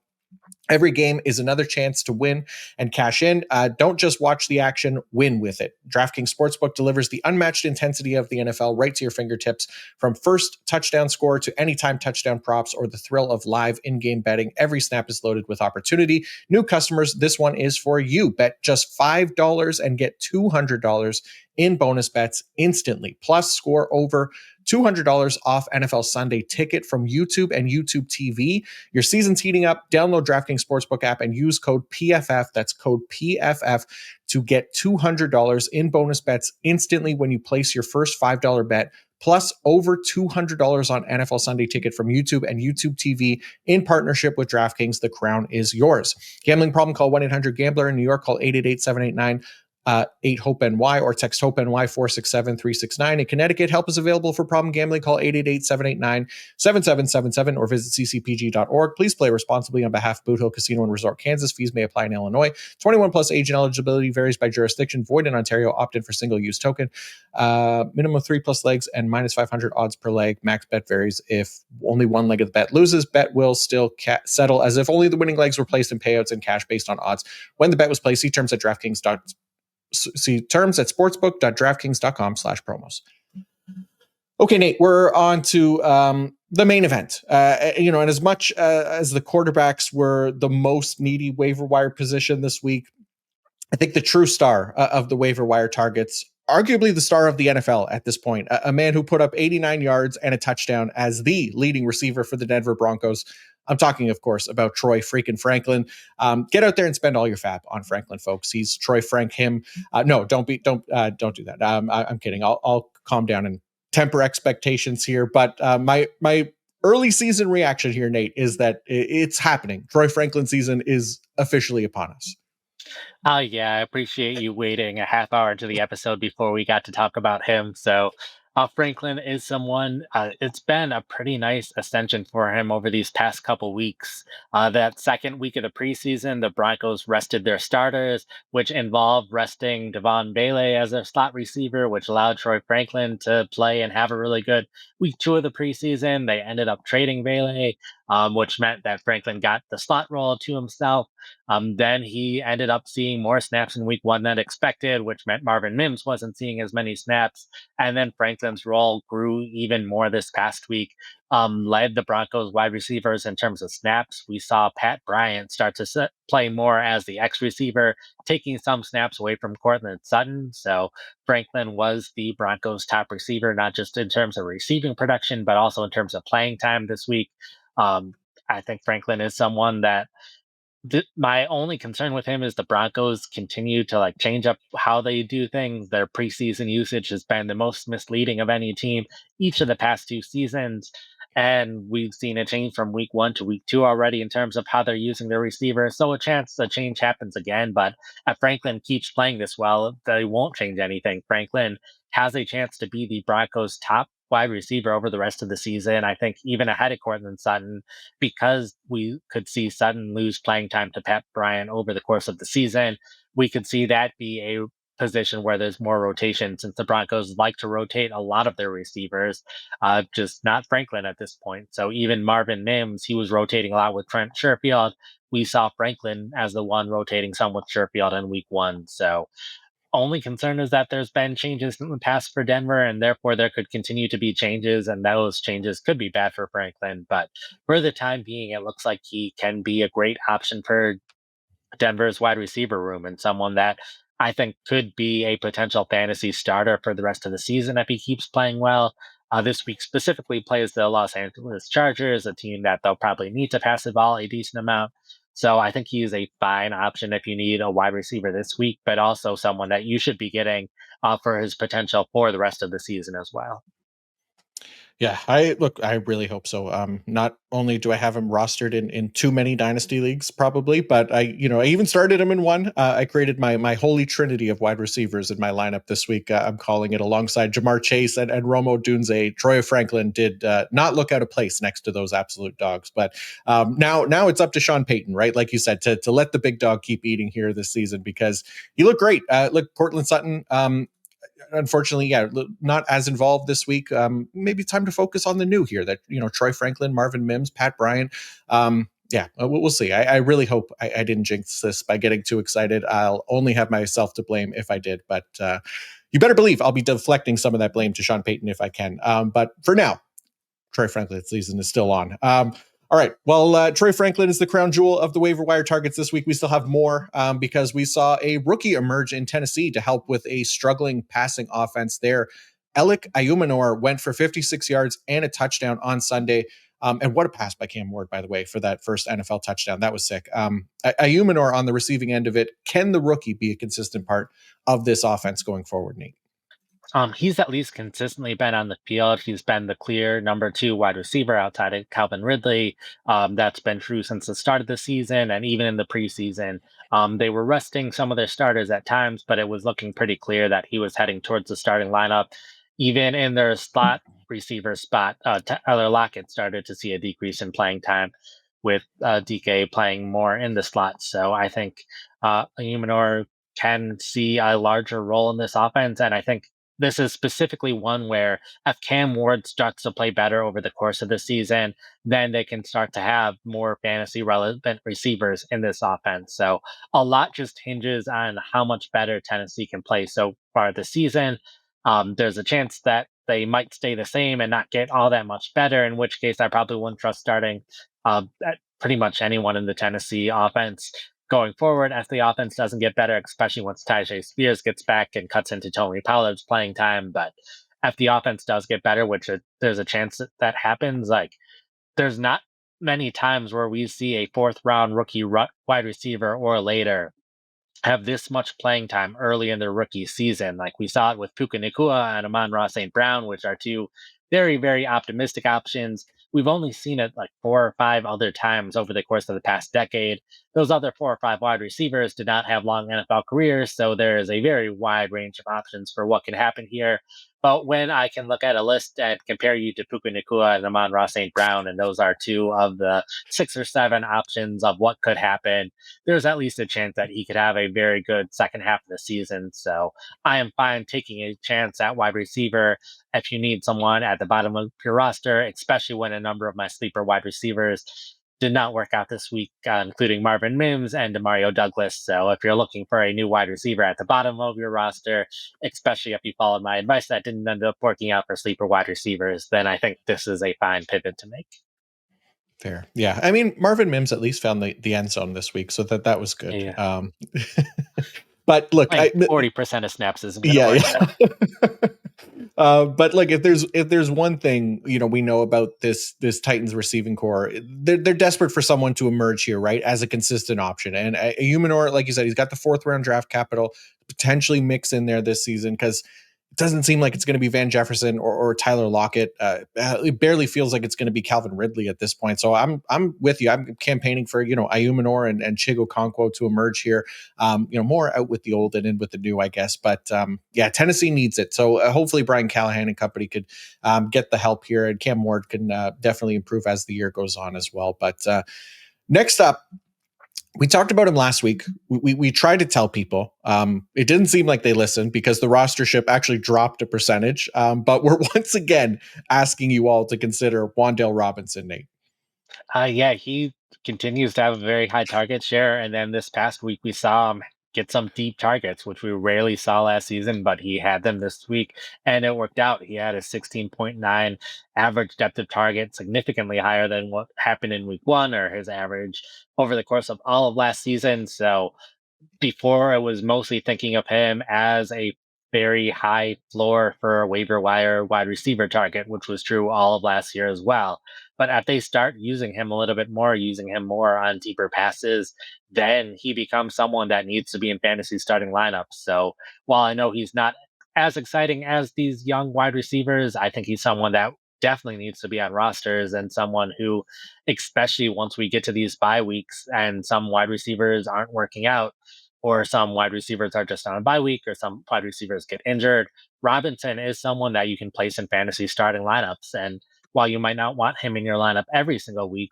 Every game is another chance to win and cash in. Don't just watch the action, win with it. DraftKings Sportsbook delivers the unmatched intensity of the NFL right to your fingertips. From first touchdown score to anytime touchdown props or the thrill of live in-game betting, every snap is loaded with opportunity. New customers, this one is for you. Bet just $5 and get $200 in bonus bets instantly. Plus, score over $200 off NFL Sunday Ticket from YouTube and YouTube TV. Your season's heating up. Download DraftKings Sportsbook app and use code PFF. That's code PFF to get $200 in bonus bets instantly when you place your first $5 bet, plus over $200 on NFL Sunday Ticket from YouTube and YouTube TV in partnership with DraftKings. The crown is yours. Gambling problem? Call 1-800-GAMBLER. In New York, call 888-789 8-HOPE-NY or text HOPE-NY 467-369. In Connecticut, help is available for problem gambling. Call 888-789-7777 or visit ccpg.org. Please play responsibly on behalf of Boot Hill Casino and Resort, Kansas. Fees may apply in Illinois. 21 plus age and eligibility varies by jurisdiction. Void in Ontario. Opt in for single-use token. Minimum 3+ legs and minus 500 odds per leg. Max bet varies. If only one leg of the bet loses, bet will still settle as if only the winning legs were placed in payouts and cash based on odds when the bet was placed. See terms at DraftKings. See terms at sportsbook.draftkings.com/promos. Okay, Nate, we're on to the main event. And as much as the quarterbacks were the most needy waiver wire position this week, I think the true star of the waiver wire targets, arguably the star of the NFL at this point, a man who put up 89 yards and a touchdown as the leading receiver for the Denver Broncos. I'm talking, of course, about Troy freaking Franklin. Get out there and spend all your fab on Franklin, folks. He's Troy Frank him. No, don't do that. I'm kidding. I'll calm down and temper expectations here. But my early season reaction here, Nate, is that it's happening. Troy Franklin season is officially upon us. Yeah, I appreciate you waiting a half hour into the episode before we got to talk about him. So, Franklin is someone, it's been a pretty nice ascension for him over these past couple weeks. That second week of the preseason, the Broncos rested their starters, which involved resting Devon Bailey as their slot receiver, which allowed Troy Franklin to play and have a really good week 2 of the preseason. They ended up trading Bailey, which meant that Franklin got the slot role to himself. Then he ended up seeing more snaps in week 1 than expected, which meant Marvin Mims wasn't seeing as many snaps. And then Franklin's role grew even more this past week, led the Broncos wide receivers in terms of snaps. We saw Pat Bryant start to play more as the X receiver, taking some snaps away from Cortland Sutton. So Franklin was the Broncos' top receiver, not just in terms of receiving production, but also in terms of playing time this week. Um, I think Franklin is someone that my only concern with him is the Broncos continue to change up how they do things. Their preseason usage has been the most misleading of any team each of the past 2 seasons. And we've seen a change from week 1 to week 2 already in terms of how they're using their receivers. So a chance the change happens again. But if Franklin keeps playing this well, they won't change anything. Franklin has a chance to be the Broncos' top wide receiver over the rest of the season. I think even ahead of Cortland Sutton, because we could see Sutton lose playing time to Pat Bryant over the course of the season. We could see that be a position where there's more rotation since the Broncos like to rotate a lot of their receivers, just not Franklin at this point. So even Marvin Mims, he was rotating a lot with Trent Sherfield. We saw Franklin as the one rotating some with Sherfield in week 1. So only concern is that there's been changes in the past for Denver, and therefore there could continue to be changes, and those changes could be bad for Franklin. But for the time being, it looks like he can be a great option for Denver's wide receiver room and someone that I think could be a potential fantasy starter for the rest of the season if he keeps playing well. This week specifically plays the Los Angeles Chargers, a team that they'll probably need to pass the ball a decent amount. So I think he is a fine option if you need a wide receiver this week, but also someone that you should be getting for his potential for the rest of the season as well. Yeah, I really hope so. Not only do I have him rostered in too many dynasty leagues, probably, but I even started him in one. I created my holy trinity of wide receivers in my lineup this week. I'm calling it alongside Jamar Chase and Romo Dunze. Troy Franklin did not look out of place next to those absolute dogs. But now it's up to Sean Payton, right? Like you said, to let the big dog keep eating here this season because he looked great. Look, Cortland Sutton. Unfortunately, not as involved this week. Maybe time to focus on the new here that, Troy Franklin, Marvin Mims, Pat Bryant. Yeah, we'll see. I really hope I didn't jinx this by getting too excited. I'll only have myself to blame if I did, but you better believe I'll be deflecting some of that blame to Sean Payton if I can. But for now, Troy Franklin's season is still on. All right. Well, Troy Franklin is the crown jewel of the waiver wire targets this week. We still have more because we saw a rookie emerge in Tennessee to help with a struggling passing offense there. Alec Ayumanor went for 56 yards and a touchdown on Sunday. And what a pass by Cam Ward, by the way, for that first NFL touchdown. That was sick. Ayumanor on the receiving end of it. Can the rookie be a consistent part of this offense going forward, Nate? He's at least consistently been on the field. He's been the clear number two wide receiver outside of Calvin Ridley. That's been true since the start of the season and even in the preseason. They were resting some of their starters at times, but it was looking pretty clear that he was heading towards the starting lineup. Even in their slot receiver spot, Tyler Lockett started to see a decrease in playing time with DK playing more in the slot. So I think Numenor can see a larger role in this offense. And I think this is specifically one where if Cam Ward starts to play better over the course of the season, then they can start to have more fantasy relevant receivers in this offense. So a lot just hinges on how much better Tennessee can play so far this season. There's a chance that they might stay the same and not get all that much better, in which case I probably wouldn't trust starting at pretty much anyone in the Tennessee offense going forward if the offense doesn't get better, especially once Tajay Spears gets back and cuts into Tony Pollard's playing time. But if the offense does get better, which there's a chance that that happens, like there's not many times where we see a fourth round rookie wide receiver or later have this much playing time early in their rookie season. Like we saw it with Puka Nakua and Amon-Ra St. Brown, which are two very, very optimistic options. We've only seen it like four or five other times over the course of the past decade. Those other four or five wide receivers did not have long NFL careers, so there is a very wide range of options for what can happen here. But when I can look at a list and compare you to Puka Nakua and Amon-Ra St. Brown, and those are two of the 6 or 7 options of what could happen, there's at least a chance that he could have a very good second half of the season. So I am fine taking a chance at wide receiver if you need someone at the bottom of your roster, especially when a number of my sleeper wide receivers did not work out this week, including Marvin Mims and Demario Douglas. So if you're looking for a new wide receiver at the bottom of your roster, especially if you followed my advice that didn't end up working out for sleeper wide receivers, then I think this is a fine pivot to make. Fair. Yeah. I mean, Marvin Mims at least found the end zone this week, so that was good. Yeah. But look, Playing 40% of snaps isn't going to yeah, work, though. yeah. But like if there's one thing we know about this Titans receiving core, they're desperate for someone to emerge here, right, as a consistent option. And Humanor, like you said, he's got the fourth round draft capital, potentially mix in there this season because it doesn't seem like it's going to be Van Jefferson or Tyler Lockett. It barely feels like it's going to be Calvin Ridley at this point. So I'm with you. I'm campaigning for Ayumanor and Chigo Conquo to emerge here. More out with the old and in with the new, I guess. But yeah, Tennessee needs it. So hopefully Brian Callahan and company could get the help here, and Cam Ward can definitely improve as the year goes on as well. But next up, we talked about him last week. We tried to tell people. It didn't seem like they listened because the rostership actually dropped a percentage. But we're once again asking you all to consider Wan'Dale Robinson, Nate. Yeah, he continues to have a very high target share. And then this past week, we saw him get some deep targets, which we rarely saw last season, but he had them this week and it worked out. He had a 16.9 average depth of target, significantly higher than what happened in week one or his average over the course of all of last season. So before I was mostly thinking of him as a very high floor for a waiver wire wide receiver target, which was true all of last year as well. But if they start using him a little bit more, using him more on deeper passes, then he becomes someone that needs to be in fantasy starting lineups. So while I know he's not as exciting as these young wide receivers, I think he's someone that definitely needs to be on rosters and someone who, especially once we get to these bye weeks and some wide receivers aren't working out, or some wide receivers are just on a bye week, or some wide receivers get injured. Robinson is someone that you can place in fantasy starting lineups. And while you might not want him in your lineup every single week,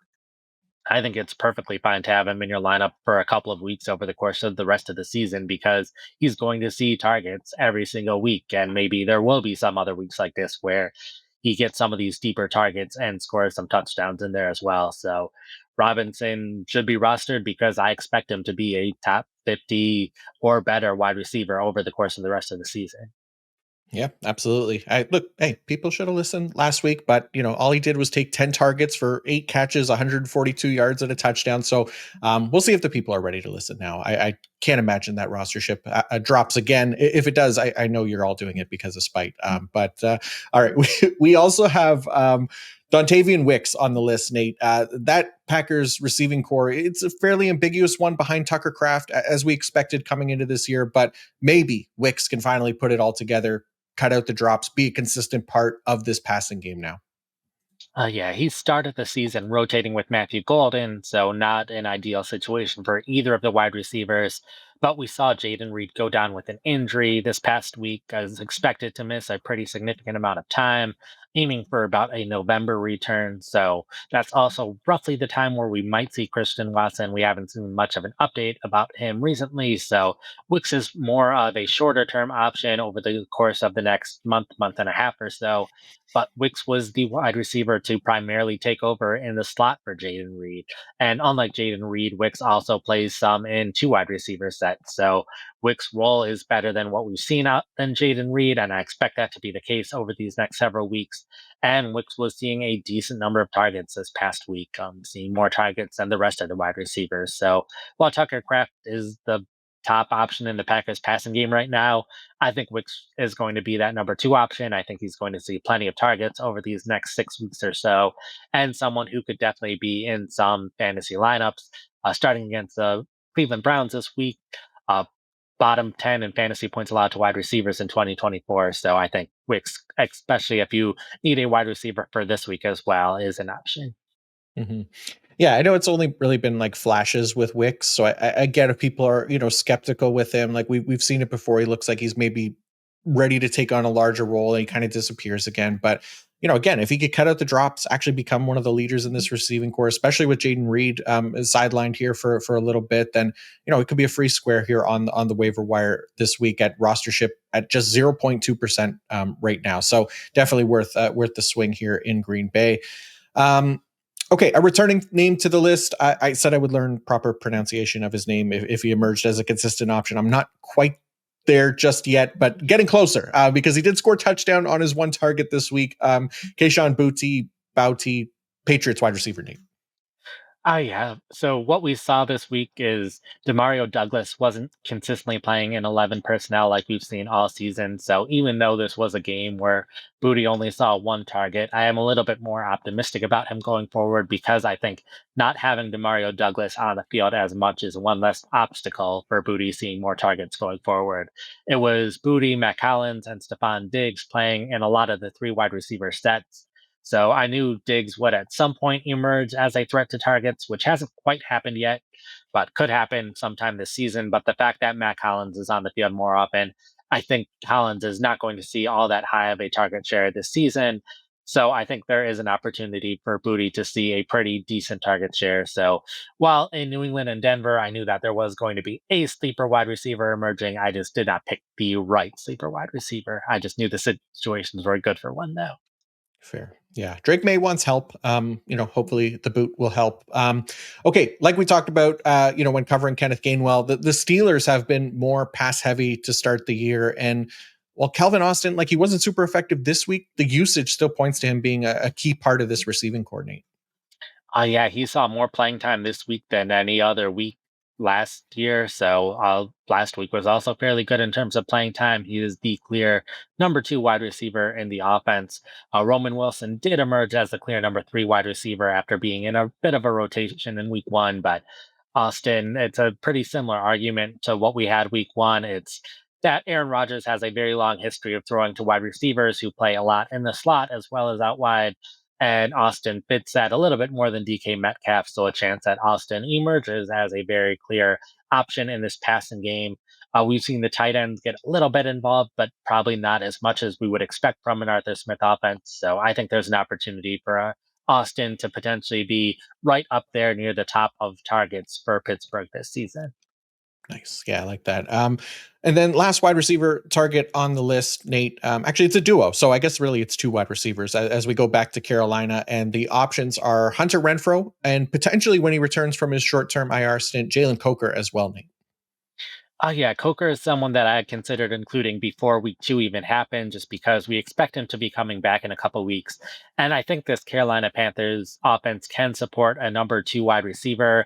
I think it's perfectly fine to have him in your lineup for a couple of weeks over the course of the rest of the season because he's going to see targets every single week. And maybe there will be some other weeks like this where he gets some of these deeper targets and scores some touchdowns in there as well. So Robinson should be rostered because I expect him to be a top 50 or better wide receiver over the course of the rest of the season. Yeah, absolutely. I look, hey, people should have listened last week, but all he did was take 10 targets for 8 catches, 142 yards and a touchdown. So we'll see if the people are ready to listen now. I can't imagine that rostership drops again. If it does, I know you're all doing it because of spite. But all right, we also have Dontavian Wicks on the list, Nate. That Packers receiving core, it's a fairly ambiguous one behind Tucker Kraft, as we expected coming into this year, but maybe Wicks can finally put it all together, cut out the drops, be a consistent part of this passing game now. Yeah, he started the season rotating with Matthew Golden, so not an ideal situation for either of the wide receivers. But we saw Jaden Reed go down with an injury this past week. I was expected to miss a pretty significant amount of time, aiming for about a November return. So that's also roughly the time where we might see Christian Watson. We haven't seen much of an update about him recently. So Wicks is more of a shorter term option over the course of the next month, month and a half or so, but Wicks was the wide receiver to primarily take over in the slot for Jaden Reed. And unlike Jaden Reed, Wicks also plays some in two wide receiver sets. So Wicks' role is better than what we've seen out than Jaden Reed, and I expect that to be the case over these next several weeks. And Wicks was seeing a decent number of targets this past week, seeing more targets than the rest of the wide receivers. So while Tucker Kraft is the top option in the Packers passing game right now, I think Wicks is going to be that number two option. I think he's going to see plenty of targets over these next 6 weeks or so, and someone who could definitely be in some fantasy lineups, starting against the Cleveland Browns this week. Uh, Bottom 10 in fantasy points allowed to wide receivers in 2024. So I think Wicks, especially if you need a wide receiver for this week as well, is an option. Mhm. Yeah, I know it's only really been like flashes with Wicks, so I get if people are skeptical with him. Like we've seen it before. He looks like he's maybe ready to take on a larger role, and he kind of disappears again. But again, if he could cut out the drops, actually become one of the leaders in this receiving core, especially with Jaden Reed is sidelined here for a little bit, then it could be a free square here on the waiver wire this week at rostership at just 0.2% right now. So definitely worth the swing here in Green Bay. Um, Okay, a returning name to the list. I said I would learn proper pronunciation of his name if he emerged as a consistent option. I'm not quite there just yet, but getting closer because he did score touchdown on his one target this week. Keyshawn Boutte, Patriots wide receiver name. Yeah. So what we saw this week is Demario Douglas wasn't consistently playing in 11 personnel like we've seen all season. So even though this was a game where Booty only saw one target, I am a little bit more optimistic about him going forward because I think not having Demario Douglas on the field as much is one less obstacle for Booty seeing more targets going forward. It was Booty, Matt Collins, and Stephon Diggs playing in a lot of the three wide receiver sets. So I knew Diggs would at some point emerge as a threat to targets, which hasn't quite happened yet, but could happen sometime this season. But the fact that Matt Collins is on the field more often, I think Collins is not going to see all that high of a target share this season. So I think there is an opportunity for Booty to see a pretty decent target share. So while in New England and Denver, I knew that there was going to be a sleeper wide receiver emerging, I just did not pick the right sleeper wide receiver. I just knew the situations were good for one, though. Fair. Yeah. Drake May wants help. Hopefully the boot will help. Okay. Like we talked about, when covering Kenneth Gainwell, the Steelers have been more pass heavy to start the year. And while Calvin Austin, like he wasn't super effective this week, the usage still points to him being a key part of this receiving coordinate. Yeah, he saw more playing time this week than any other week last year. So last week was also fairly good in terms of playing time. He is the clear number two wide receiver in the offense. Roman Wilson did emerge as the clear number three wide receiver after being in a bit of a rotation in week one, but Austin, it's a pretty similar argument to what we had week one. It's that Aaron Rodgers has a very long history of throwing to wide receivers who play a lot in the slot as well as out wide, and Austin fits that a little bit more than DK Metcalf. So a chance that Austin emerges as a very clear option in this passing game. We've seen the tight ends get a little bit involved, but probably not as much as we would expect from an Arthur Smith offense. So I think there's an opportunity for Austin to potentially be right up there near the top of targets for Pittsburgh this season. Nice. Yeah, I like that. And then last wide receiver target on the list, Nate. Actually, it's a duo. So I guess really it's two wide receivers as we go back to Carolina. And the options are Hunter Renfro and potentially when he returns from his short term IR stint, Jalen Coker as well, Nate. Oh yeah, Coker is someone that I had considered including before week 2 even happened, just because we expect him to be coming back in a couple weeks. And I think this Carolina Panthers offense can support a number 2 wide receiver.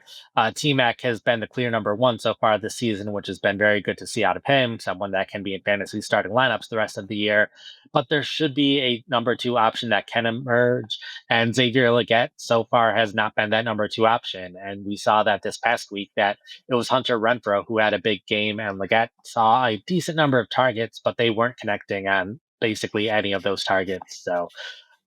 T-Mac has been the clear number 1 so far this season, which has been very good to see out of him, someone that can be in fantasy starting lineups the rest of the year. But there should be a number 2 option that can emerge, and Xavier Legette so far has not been that number 2 option. And we saw that this past week that it was Hunter Renfro who had a big game, and Leggett saw a decent number of targets, but they weren't connecting on basically any of those targets. So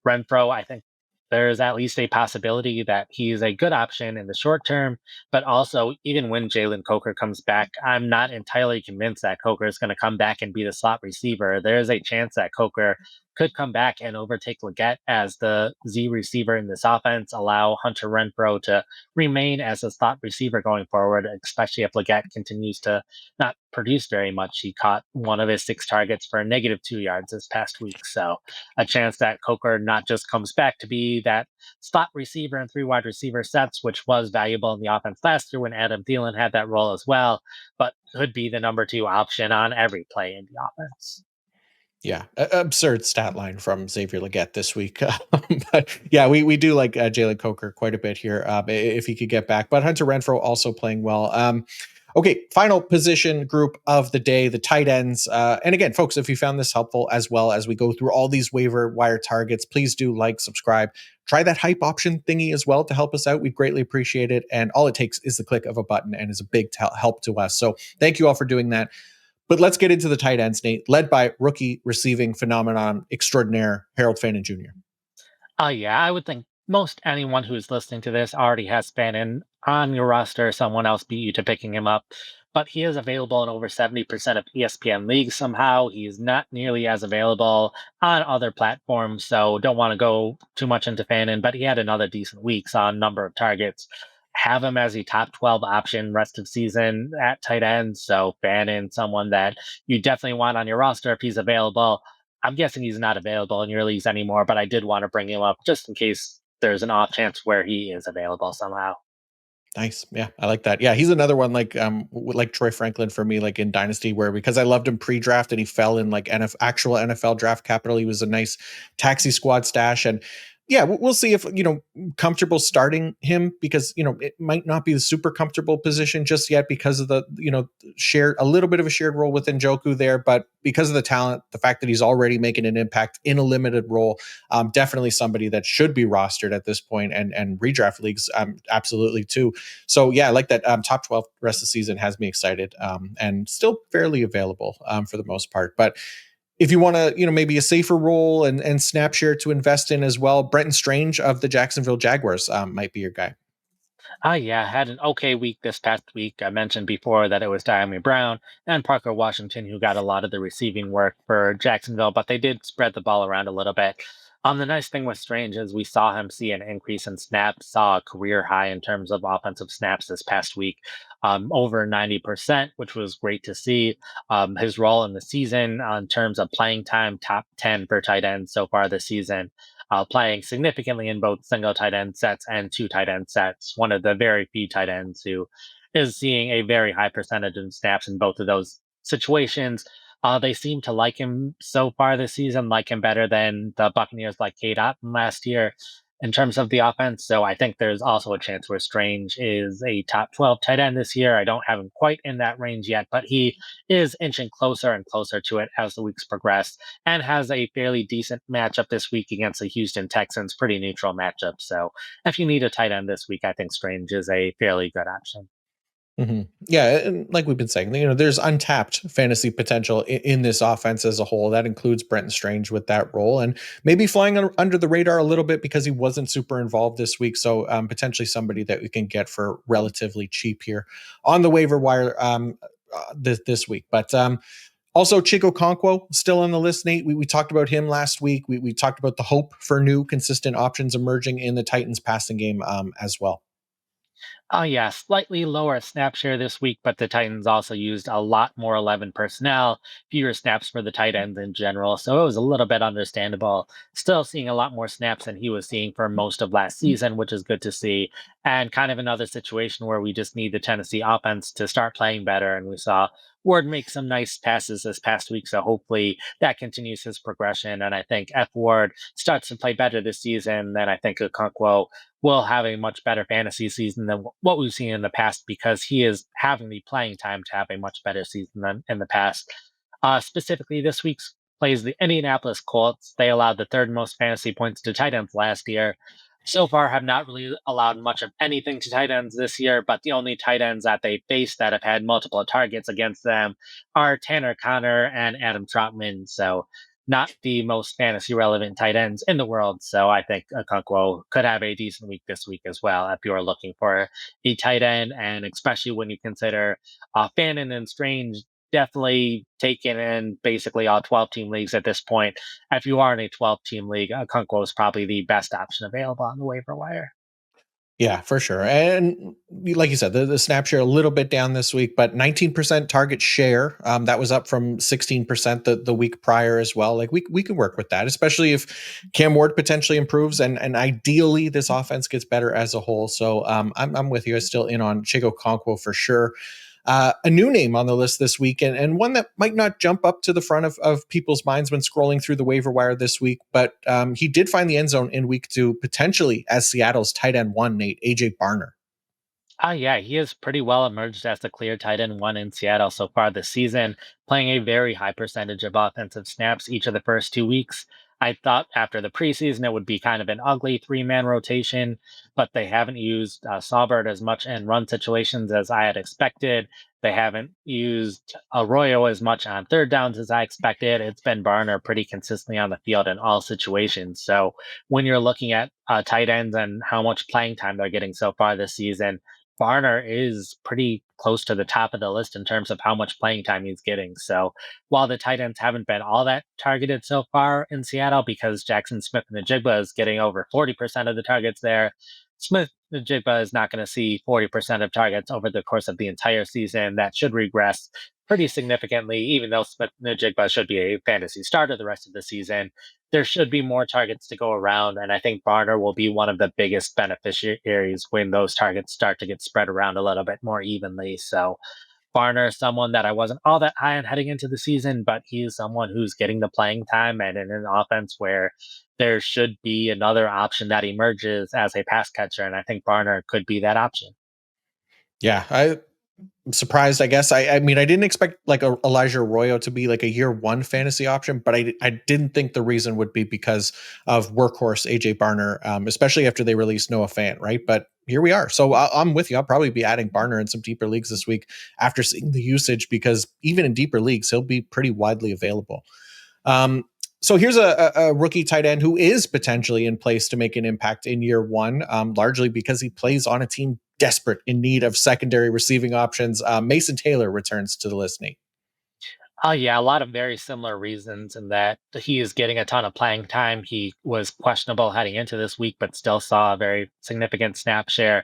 Renfro, I think there's at least a possibility that he's a good option in the short term. But also, even when Jalen Coker comes back, I'm not entirely convinced that Coker is going to come back and be the slot receiver. There's a chance that Coker could come back and overtake Leggett as the Z receiver in this offense, allow Hunter Renfro to remain as a slot receiver going forward, especially if Leggett continues to not produce very much. He caught one of his 6 targets for a -2 yards this past week. So a chance that Coker not just comes back to be that slot receiver and 3 wide receiver sets, which was valuable in the offense last year when Adam Thielen had that role as well, but could be the number 2 option on every play in the offense. Yeah, absurd stat line from Xavier Legette this week. But yeah, we do like Jalen Coker quite a bit here if he could get back. But Hunter Renfro also playing well. Okay, final position group of the day, the tight ends. And again, folks, if you found this helpful as well as we go through all these waiver wire targets, please do like, subscribe, try that hype option thingy as well to help us out. We'd greatly appreciate it. And all it takes is the click of a button and is a big help to us. So thank you all for doing that. But let's get into the tight ends, Nate, led by rookie receiving phenomenon extraordinaire Harold Fannin Jr. Oh yeah, I would think most anyone who's listening to this already has Spannin on your roster. Someone else beat you to picking him up, but he is available in over 70% of ESPN leagues somehow. He's not nearly as available on other platforms, so don't want to go too much into Fannin, but he had another decent week, saw a number of targets. Have him as a top 12 option rest of season at tight end. So Fannin, someone that you definitely want on your roster if he's available. I'm guessing he's not available in your leagues anymore, but I did want to bring him up just in case there's an off chance where he is available somehow. Nice. Yeah, I like that. Yeah, he's another one like like Troy Franklin for me, like in Dynasty, where because I loved him pre-draft and he fell in like actual NFL draft capital. He was a nice taxi squad stash. And yeah, we'll see if comfortable starting him because it might not be the super comfortable position just yet because of the shared a little bit of a shared role with Njoku there, but because of the talent, the fact that he's already making an impact in a limited role, definitely somebody that should be rostered at this point and redraft leagues, absolutely too. So yeah, I like that. Top 12 rest of the season has me excited, and still fairly available for the most part. But if you want to, maybe a safer role and snap share to invest in as well, Brenton Strange of the Jacksonville Jaguars might be your guy. Yeah, had an okay week this past week. I mentioned before that it was Diami Brown and Parker Washington who got a lot of the receiving work for Jacksonville, but they did spread the ball around a little bit. The nice thing with Strange is we saw him see an increase in snaps, saw a career high in terms of offensive snaps this past week, over 90%, which was great to see. His role in the season in terms of playing time, top 10 for tight end so far this season, playing significantly in both single tight end sets and 2 tight end sets. One of the very few tight ends who is seeing a very high percentage of snaps in both of those situations. They seem to like him so far this season, like him better than the Buccaneers like Kate Otten last year in terms of the offense. So I think there's also a chance where Strange is a top 12 tight end this year. I don't have him quite in that range yet, but he is inching closer and closer to it as the weeks progress and has a fairly decent matchup this week against the Houston Texans, pretty neutral matchup. So if you need a tight end this week, I think Strange is a fairly good option. Yeah, and like we've been saying, there's untapped fantasy potential in this offense as a whole. That includes Brenton Strange with that role, and maybe flying under the radar a little bit because he wasn't super involved this week. So potentially somebody that we can get for relatively cheap here on the waiver wire this week. But also, Chico Conquo still on the list, Nate. We talked about him last week. We talked about the hope for new consistent options emerging in the Titans passing game as well. Oh yeah, slightly lower snap share this week, but the Titans also used a lot more 11 personnel, fewer snaps for the tight ends in general, so it was a little bit understandable. Still seeing a lot more snaps than he was seeing for most of last season, which is good to see. And kind of another situation where we just need the Tennessee offense to start playing better, and we saw Ward make some nice passes this past week, so hopefully that continues his progression. And I think F Ward starts to play better this season, then I think Okonkwo will have a much better fantasy season than what we've seen in the past because he is having the playing time to have a much better season than in the past. Specifically, this week's plays the Indianapolis Colts. They allowed the third most fantasy points to tight ends last year. So far, have not really allowed much of anything to tight ends this year, but the only tight ends that they face that have had multiple targets against them are Tanner Connor and Adam Trotman. So not the most fantasy relevant tight ends in the world. So I think Okonkwo could have a decent week this week as well if you are looking for a tight end, and especially when you consider Fannin and Strange definitely taken in basically all 12-team leagues at this point. If you are in a 12-team league, Okonkwo is probably the best option available on the waiver wire. Yeah, for sure. And like you said, the snap share a little bit down this week, but 19% target share. That was up from 16% the week prior as well. Like we can work with that, especially if Cam Ward potentially improves and ideally this offense gets better as a whole. So I'm with you. I'm still in on Chico Conquo for sure. A new name on the list this week, and one that might not jump up to the front of people's minds when scrolling through the waiver wire this week, but he did find the end zone in week 2, potentially as Seattle's tight end one, Nate, AJ Barner. Yeah, he has pretty well emerged as the clear tight end one in Seattle so far this season, playing a very high percentage of offensive snaps each of the first 2 weeks. I thought after the preseason it would be kind of an ugly three-man rotation, but they haven't used Saubert as much in run situations as I had expected. They haven't used Arroyo as much on third downs as I expected. It's been Barner pretty consistently on the field in all situations. So when you're looking at tight ends and how much playing time they're getting so far this season, Barner is pretty close to the top of the list in terms of how much playing time he's getting. So while the tight ends haven't been all that targeted so far in Seattle because Jackson Smith and Najigba is getting over 40% of the targets there, Smith Najigba is not going to see 40% of targets over the course of the entire season. That should regress pretty significantly, even though Smith Najigba should be a fantasy starter the rest of the season. There should be more targets to go around, and I think Barner will be one of the biggest beneficiaries when those targets start to get spread around a little bit more evenly. So Barner is someone that I wasn't all that high on heading into the season, but he is someone who's getting the playing time and in an offense where there should be another option that emerges as a pass catcher, and I think Barner could be that option. Yeah, I'm surprised, I guess. I mean, I didn't expect like a Elijah Arroyo to be like a year one fantasy option, but I didn't think the reason would be because of workhorse AJ Barner, especially after they released Noah Fant, right? But here we are. So I'm with you. I'll probably be adding Barner in some deeper leagues this week after seeing the usage, because even in deeper leagues, he'll be pretty widely available. Um, so here's a rookie tight end who is potentially in place to make an impact in year one, largely because he plays on a team desperate in need of secondary receiving options. Mason Taylor returns to the list, Nate. Oh yeah, a lot of very similar reasons in that he is getting a ton of playing time. He was questionable heading into this week, but still saw a very significant snap share.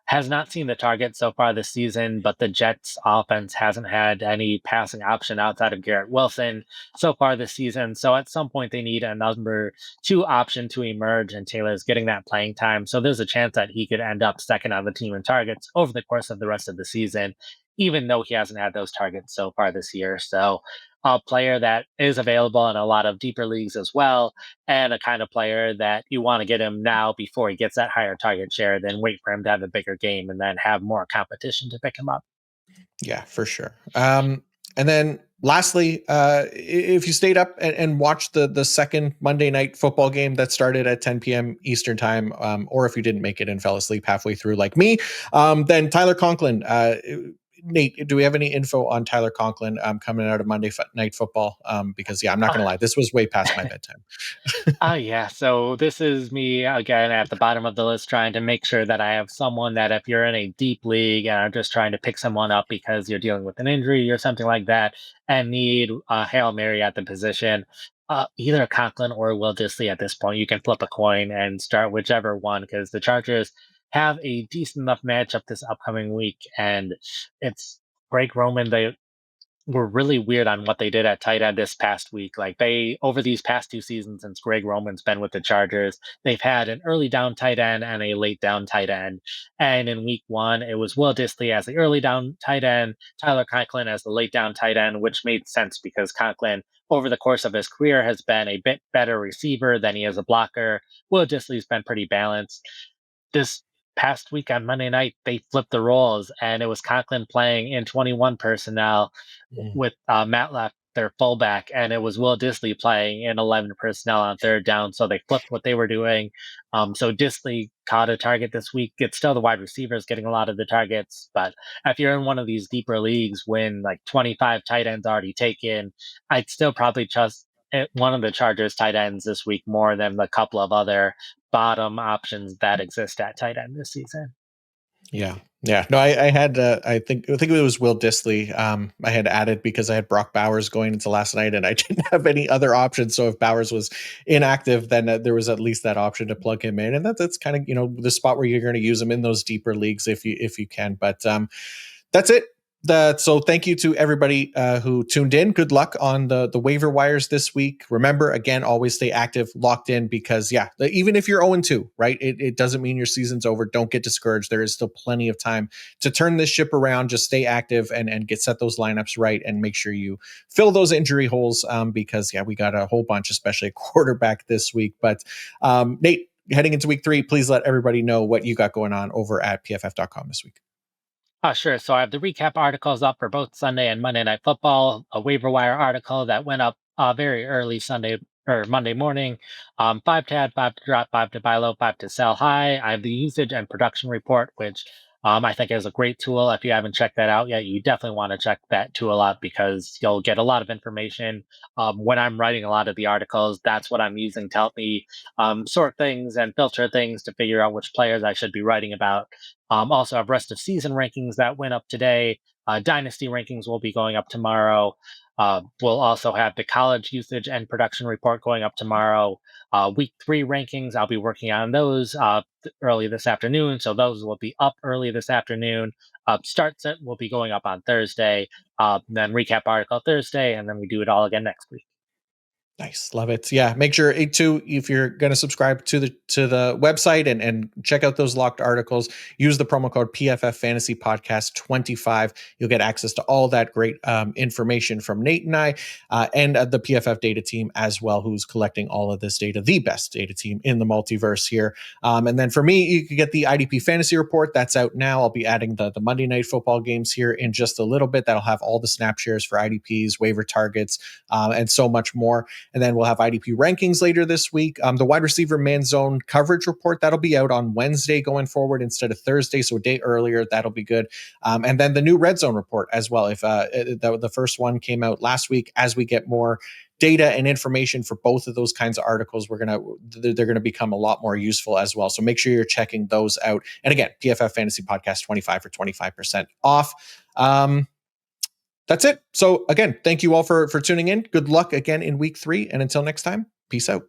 Has not seen the target so far this season, but the Jets offense hasn't had any passing option outside of Garrett Wilson so far this season. So at some point they need a number two option to emerge, and Taylor's getting that playing time. So there's a chance that he could end up second on the team in targets over the course of the rest of the season, even though he hasn't had those targets so far this year. So a player that is available in a lot of deeper leagues as well, and a kind of player that you want to get him now before he gets that higher target share, then wait for him to have a bigger game and then have more competition to pick him up. Yeah, for sure. And then lastly, if you stayed up and watched the second Monday night football game that started at 10 p.m. Eastern time, or if you didn't make it and fell asleep halfway through like me, then Tyler Conklin. Nate, do we have any info on Tyler Conklin coming out of Monday night football? Because yeah, I'm not gonna lie, this was way past my bedtime. Oh yeah, so this is me again at the bottom of the list trying to make sure that I have someone that if you're in a deep league and are just trying to pick someone up because you're dealing with an injury or something like that and need a Hail Mary at the position, either Conklin or Will Disley at this point. You can flip a coin and start whichever one because the Chargers have a decent enough matchup this upcoming week, and it's Greg Roman. They were really weird on what they did at tight end this past week. Like they over these past 2 seasons since Greg Roman's been with the Chargers, they've had an early down tight end and a late down tight end. And in week one, it was Will Dissly as the early down tight end, Tyler Conklin as the late down tight end, which made sense because Conklin over the course of his career has been a bit better receiver than he is a blocker. Will Dissly's been pretty balanced. This past week on Monday night, they flipped the roles, and it was Conklin playing in 21 personnel Mm. with Matt left their fullback, and it was Will Dissly playing in 11 personnel on third down. So they flipped what they were doing. So Dissly caught a target this week. It's still the wide receivers getting a lot of the targets, but if you're in one of these deeper leagues when like 25 tight ends already taken, I'd still probably trust one of the Chargers tight ends this week more than the couple of other bottom options that exist at tight end this season. Yeah. Yeah. No, I had I think it was Will Dissly. I had added because I had Brock Bowers going into last night and I didn't have any other options. So if Bowers was inactive, then there was at least that option to plug him in. And that's kind of, the spot where you're going to use him in those deeper leagues if you can. But that's it. So thank you to everybody who tuned in. Good luck on the waiver wires this week. Remember, again, always stay active, locked in, because even if you're 0-2, right, it doesn't mean your season's over. Don't get discouraged. There is still plenty of time to turn this ship around. Just stay active and set those lineups right and make sure you fill those injury holes because we got a whole bunch, especially a quarterback this week. But Nate, heading into week 3, please let everybody know what you got going on over at pff.com this week. Sure. So I have the recap articles up for both Sunday and Monday Night Football, a waiver wire article that went up very early Sunday or Monday morning. 5 to add, 5 to drop, 5 to buy low, 5 to sell high. I have the usage and production report, which I think is a great tool. If you haven't checked that out yet, you definitely want to check that tool out because you'll get a lot of information. When I'm writing a lot of the articles, that's what I'm using to help me sort things and filter things to figure out which players I should be writing about. Also have rest of season rankings that went up today. Dynasty rankings will be going up tomorrow. We'll also have the college usage and production report going up tomorrow. Week 3 rankings, I'll be working on those early this afternoon. So those will be up early this afternoon. Start set will be going up on Thursday. Then recap article Thursday, and then we do it all again next week. Nice. Love it. Yeah. Make sure too, if you're going to subscribe to the website and check out those locked articles, use the promo code PFF Fantasy Podcast 25. You'll get access to all that great information from Nate and I and the PFF data team as well, who's collecting all of this data, the best data team in the multiverse here. And then for me, you can get the IDP fantasy report that's out now. I'll be adding the Monday Night Football games here in just a little bit. That'll have all the snap shares for IDPs, waiver targets, and so much more. And then we'll have IDP rankings later this week. The wide receiver man zone coverage report, that'll be out on Wednesday going forward instead of Thursday. So a day earlier, that'll be good. And then the new red zone report as well. If the first one came out last week, as we get more data and information for both of those kinds of articles, they're going to become a lot more useful as well. So make sure you're checking those out. And again, PFF Fantasy Podcast 25 for 25% off. That's it. So again, thank you all for tuning in. Good luck again in week 3. And until next time, peace out.